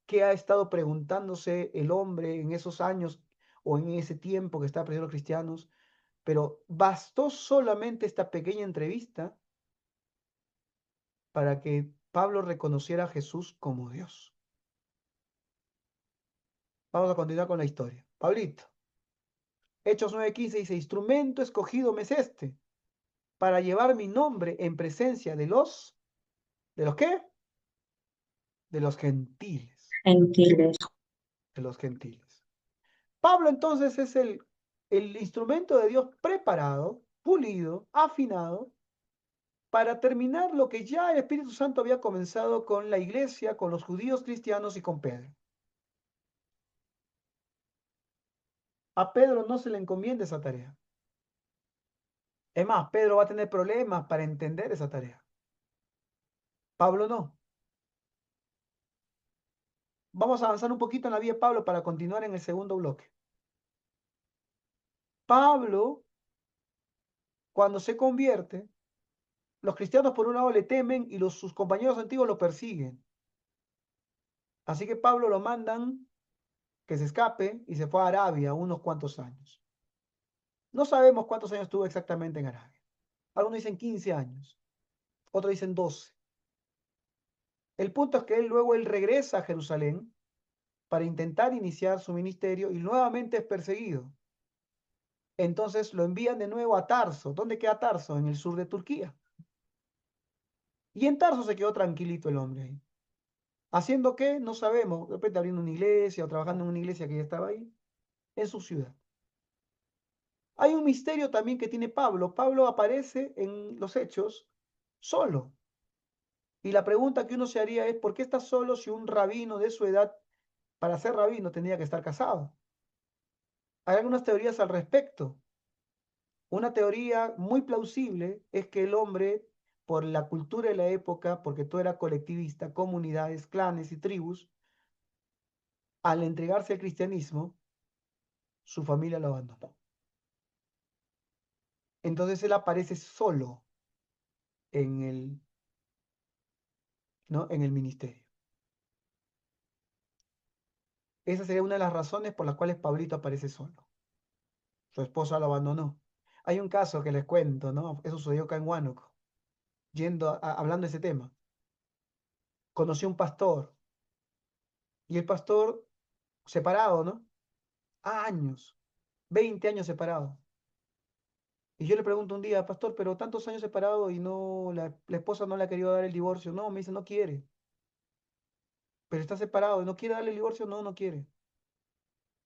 qué ha estado preguntándose el hombre en esos años o en ese tiempo que estaba persiguiendo a los cristianos, pero bastó solamente esta pequeña entrevista para que Pablo reconociera a Jesús como Dios. Vamos a continuar con la historia. Pablito, Hechos 9:15 dice, instrumento escogido me es este, para llevar mi nombre en presencia ¿de los qué? De los gentiles, Gentiles. de los gentiles. Pablo entonces es el instrumento de Dios preparado, pulido, afinado, para terminar lo que ya el Espíritu Santo había comenzado con la iglesia, con los judíos cristianos y con Pedro. A Pedro no se le encomienda esa tarea. Es más, Pedro va a tener problemas para entender esa tarea. Pablo no. Vamos a avanzar un poquito en la vida de Pablo para continuar en el segundo bloque. Pablo, cuando se convierte, los cristianos por un lado le temen y sus compañeros antiguos lo persiguen. Así que Pablo lo mandan que se escape y se fue a Arabia unos cuantos años. No sabemos cuántos años estuvo exactamente en Arabia. Algunos dicen 15 años, otros dicen 12. El punto es que luego él regresa a Jerusalén para intentar iniciar su ministerio y nuevamente es perseguido. Entonces lo envían de nuevo a Tarso. ¿Dónde queda Tarso? En el sur de Turquía. Y en Tarso se quedó tranquilito el hombre ahí. ¿Haciendo qué? No sabemos. De repente abriendo una iglesia o trabajando en una iglesia que ya estaba ahí, en su ciudad. Hay un misterio también que tiene Pablo. Pablo aparece en los Hechos solo. Y la pregunta que uno se haría es, ¿por qué está solo si un rabino de su edad, para ser rabino, tendría que estar casado? Hay algunas teorías al respecto. Una teoría muy plausible es que el hombre, por la cultura de la época, porque todo era colectivista, comunidades, clanes y tribus, al entregarse al cristianismo, su familia lo abandonó. Entonces él aparece solo en ¿no? en el ministerio. Esa sería una de las razones por las cuales Pablito aparece solo. Su esposa lo abandonó. Hay un caso que les cuento, ¿no? Eso sucedió acá en Huánuco, hablando de ese tema. Conocí a un pastor y el pastor separado, ¿no? Años, 20 años separado. Y yo le pregunto un día, pastor, pero tantos años separado y no, la esposa no le ha querido dar el divorcio. No, me dice, no quiere. Pero está separado y no quiere darle el divorcio, no, no quiere.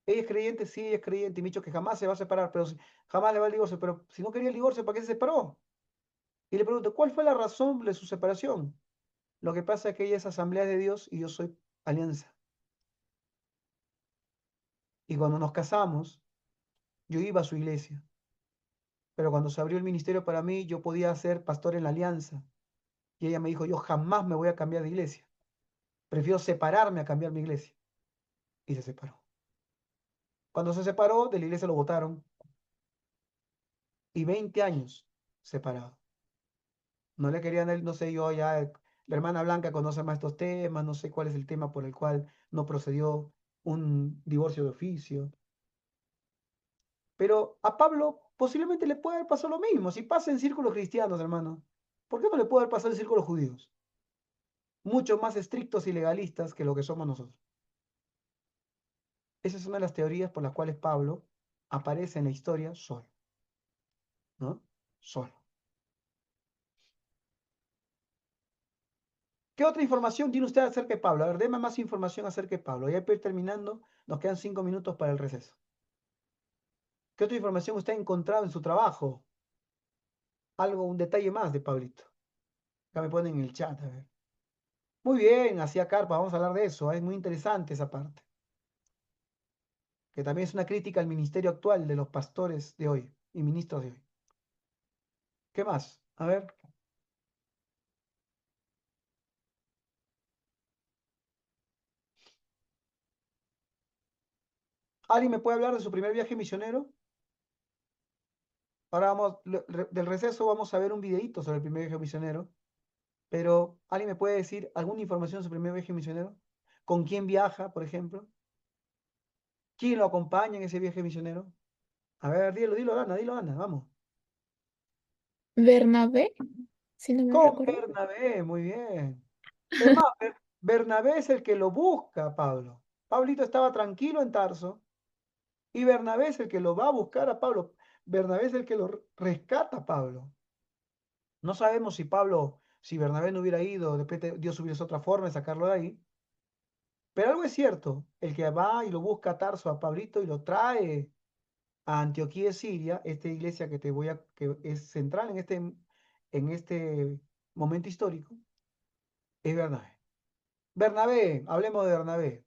Ella es creyente, sí, ella es creyente. Y me ha dicho que jamás se va a separar, pero jamás le va el divorcio. Pero si no quería el divorcio, ¿para qué se separó? Y le pregunto, ¿cuál fue la razón de su separación? Lo que pasa es que ella es Asamblea de Dios y yo soy Alianza. Y cuando nos casamos, yo iba a su iglesia. Pero cuando se abrió el ministerio para mí, yo podía ser pastor en la Alianza. Y ella me dijo, yo jamás me voy a cambiar de iglesia. Prefiero separarme a cambiar mi iglesia. Y se separó. Cuando se separó, de la iglesia lo votaron. Y 20 años separado. No le querían, no sé, yo ya, la hermana Blanca conoce más estos temas, no sé cuál es el tema por el cual no procedió un divorcio de oficio. Pero a Pablo posiblemente le puede haber pasado lo mismo. Si pasa en círculos cristianos, hermano, ¿por qué no le puede haber pasado en círculos judíos? Mucho más estrictos y legalistas que lo que somos nosotros. Esa es una de las teorías por las cuales Pablo aparece en la historia solo. ¿No? Solo. ¿Qué otra información tiene usted acerca de Pablo? A ver, deme más información acerca de Pablo. Ya para ir terminando, nos quedan 5 minutos para el receso. ¿Qué otra información usted ha encontrado en su trabajo? Algo, un detalle más de Pablito. Acá me ponen en el chat, a ver. Muy bien, hacía carpa, vamos a hablar de eso. Es muy interesante esa parte. Que también es una crítica al ministerio actual de los pastores de hoy y ministros de hoy. ¿Qué más? A ver. ¿Alguien me puede hablar de su primer viaje misionero? Ahora vamos, del receso vamos a ver un videíto sobre el primer viaje misionero. Pero, ¿alguien me puede decir alguna información sobre el primer viaje misionero? ¿Con quién viaja, por ejemplo? ¿Quién lo acompaña en ese viaje misionero? A ver, dilo, Ana, vamos. Bernabé, si no me Con recuerdo. Bernabé, muy bien. Es más, Bernabé es el que lo busca a Pablo. Pablito estaba tranquilo en Tarso y Bernabé es el que lo va a buscar a Pablo. Bernabé es el que lo rescata a Pablo. No sabemos si Pablo, si Bernabé no hubiera ido, de repente Dios hubiese otra forma de sacarlo de ahí. Pero algo es cierto, el que va y lo busca a Tarso, a Pablito, y lo trae a Antioquía de Siria, esta iglesia que es central en este momento histórico, es Bernabé. Bernabé, hablemos de Bernabé.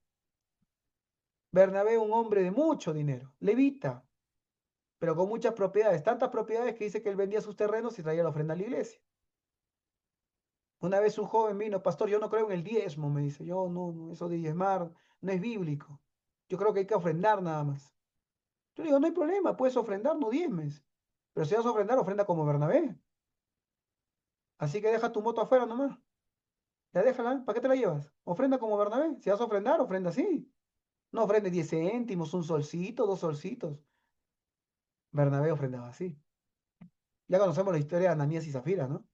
Bernabé, un hombre de mucho dinero, levita, pero con muchas propiedades, tantas propiedades que dice que él vendía sus terrenos y traía la ofrenda a la iglesia. Una vez un joven vino, pastor, yo no creo en el diezmo, me dice, yo no, eso de diezmar no es bíblico. Yo creo que hay que ofrendar nada más. Yo le digo, no hay problema, puedes ofrendar, no diezmes. Pero si vas a ofrendar, ofrenda como Bernabé. Así que deja tu moto afuera nomás. Ya déjala, ¿para qué te la llevas? Ofrenda como Bernabé. Si vas a ofrendar, ofrenda así. No ofrende 10 céntimos, un solcito, 2 solcitos. Bernabé ofrendaba así. Ya conocemos la historia de Ananías y Zafira, ¿no?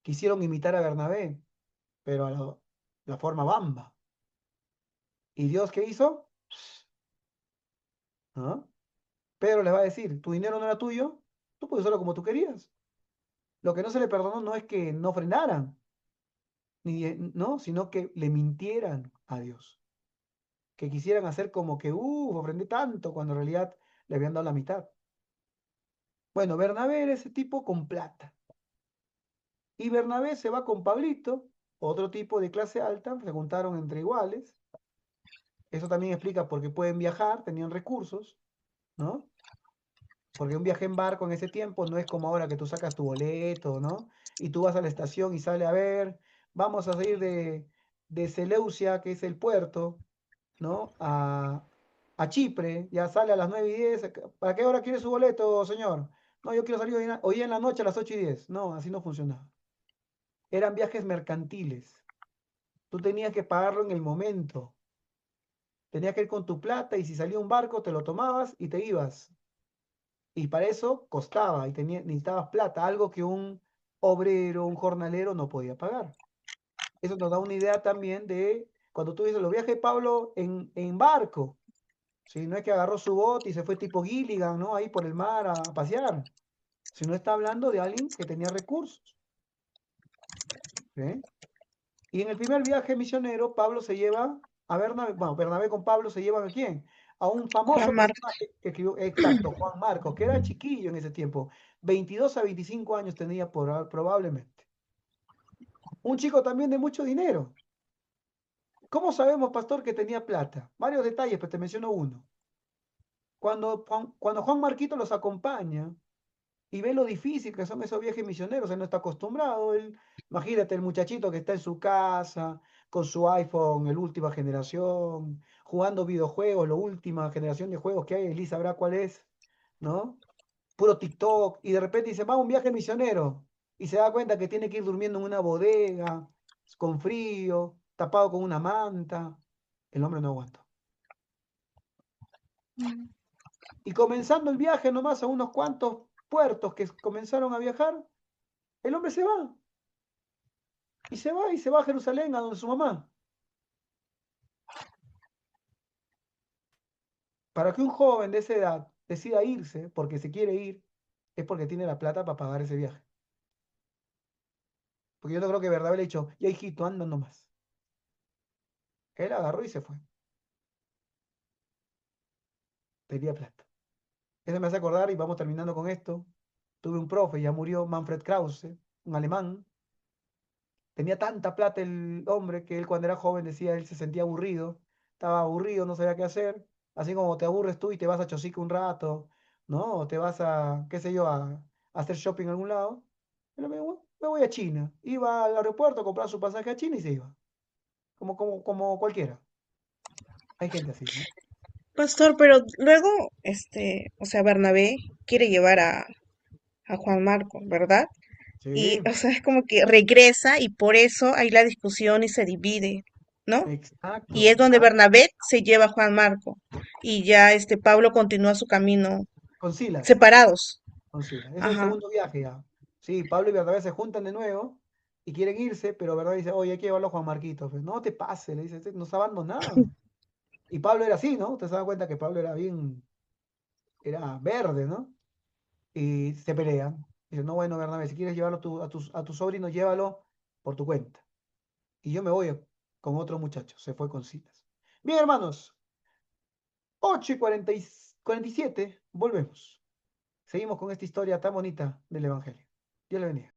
Quisieron imitar a Bernabé, pero a la forma bamba. ¿Y Dios qué hizo? ¿Ah? Pedro les va a decir, tu dinero no era tuyo, tú puedes usarlo como tú querías. Lo que no se le perdonó no es que no ofrendaran, no, sino que le mintieran a Dios. Que quisieran hacer como que, ofrendé tanto, cuando en realidad le habían dado la mitad. Bueno, Bernabé era ese tipo con plata. Y Bernabé se va con Pablito, otro tipo de clase alta, se juntaron entre iguales. Eso también explica por qué pueden viajar, tenían recursos, ¿no? Porque un viaje en barco en ese tiempo no es como ahora que tú sacas tu boleto, ¿no? Y tú vas a la estación y sale a ver, vamos a salir de Seleucia, que es el puerto, ¿no? A Chipre, ya sale a las 9:10. ¿Para qué hora quiere su boleto, señor? No, yo quiero salir hoy en la noche a las 8:10. No, así no funcionaba. Eran viajes mercantiles. Tú tenías que pagarlo en el momento. Tenías que ir con tu plata y si salía un barco te lo tomabas y te ibas. Y para eso costaba y necesitabas plata, algo que un obrero, un jornalero no podía pagar. Eso nos da una idea también de cuando tú dices los viajes de Pablo en barco. ¿Sí? No es que agarró su bote y se fue tipo Gilligan, ¿no? Ahí por el mar a pasear. Sino está hablando de alguien que tenía recursos. ¿Sí? Y en el primer viaje misionero, Pablo se lleva a Bernabé, bueno, Bernabé con Pablo se llevan a quién? A un famoso Juan Marcos. personaje que escribió, exacto, Juan Marcos, que era chiquillo en ese tiempo, 22 a 25 años tenía probablemente. Un chico también de mucho dinero. ¿Cómo sabemos, pastor, que tenía plata? Varios detalles, pero te menciono uno. Cuando Juan Marquito los acompaña, y ve lo difícil que son esos viajes misioneros, él no está acostumbrado, imagínate el muchachito que está en su casa con su iPhone, el última generación, jugando videojuegos, la última generación de juegos que hay, Elisa sabrá cuál es, ¿no? Puro TikTok, y de repente dice, va a un viaje misionero, y se da cuenta que tiene que ir durmiendo en una bodega, con frío, tapado con una manta, el hombre no aguanta. Y comenzando el viaje nomás a unos cuantos puertos que comenzaron a viajar, el hombre se va. Y se va a Jerusalén, a donde su mamá. Para que un joven de esa edad decida irse porque se quiere ir, es porque tiene la plata para pagar ese viaje. Porque yo no creo que Bernabé le ha dicho, ya hijito, anda nomás. Él agarró y se fue. Tenía plata. Eso me hace acordar, y vamos terminando con esto. Tuve un profe, ya murió, Manfred Krause, un alemán. Tenía tanta plata el hombre que él cuando era joven decía, él se sentía aburrido. Estaba aburrido, no sabía qué hacer. Así como te aburres tú y te vas a Chosica un rato, ¿no? O te vas a, qué sé yo, a hacer shopping en algún lado. Él me voy a China. Iba al aeropuerto, compraba su pasaje a China y se iba. Como cualquiera. Hay gente así, ¿no? Pastor, pero luego, o sea, Bernabé quiere llevar a Juan Marcos, ¿verdad? Y, Sí, o sea, es como que regresa y por eso hay la discusión y se divide, ¿no? Y exacto. es donde Bernabé se lleva a Juan Marco y ya Pablo continúa su camino Con Silas. separados. Con Silas. Es el Ajá. segundo viaje ya. Sí, Pablo y Bernabé se juntan de nuevo y quieren irse, pero Bernabé dice, oye, hay que llevarlo a Juan Marquito. Pues, no te pases, le dice, nos ha abandonado. Y Pablo era así, ¿no? Ustedes se dan cuenta que Pablo era verde, ¿no? Y se pelean. Dice, no, bueno, Bernabé, si quieres llevarlo a tu sobrino, llévalo por tu cuenta. Y yo me voy con otro muchacho. Se fue con Silas. Bien, hermanos, 8:47, volvemos. Seguimos con esta historia tan bonita del Evangelio. Dios le bendiga.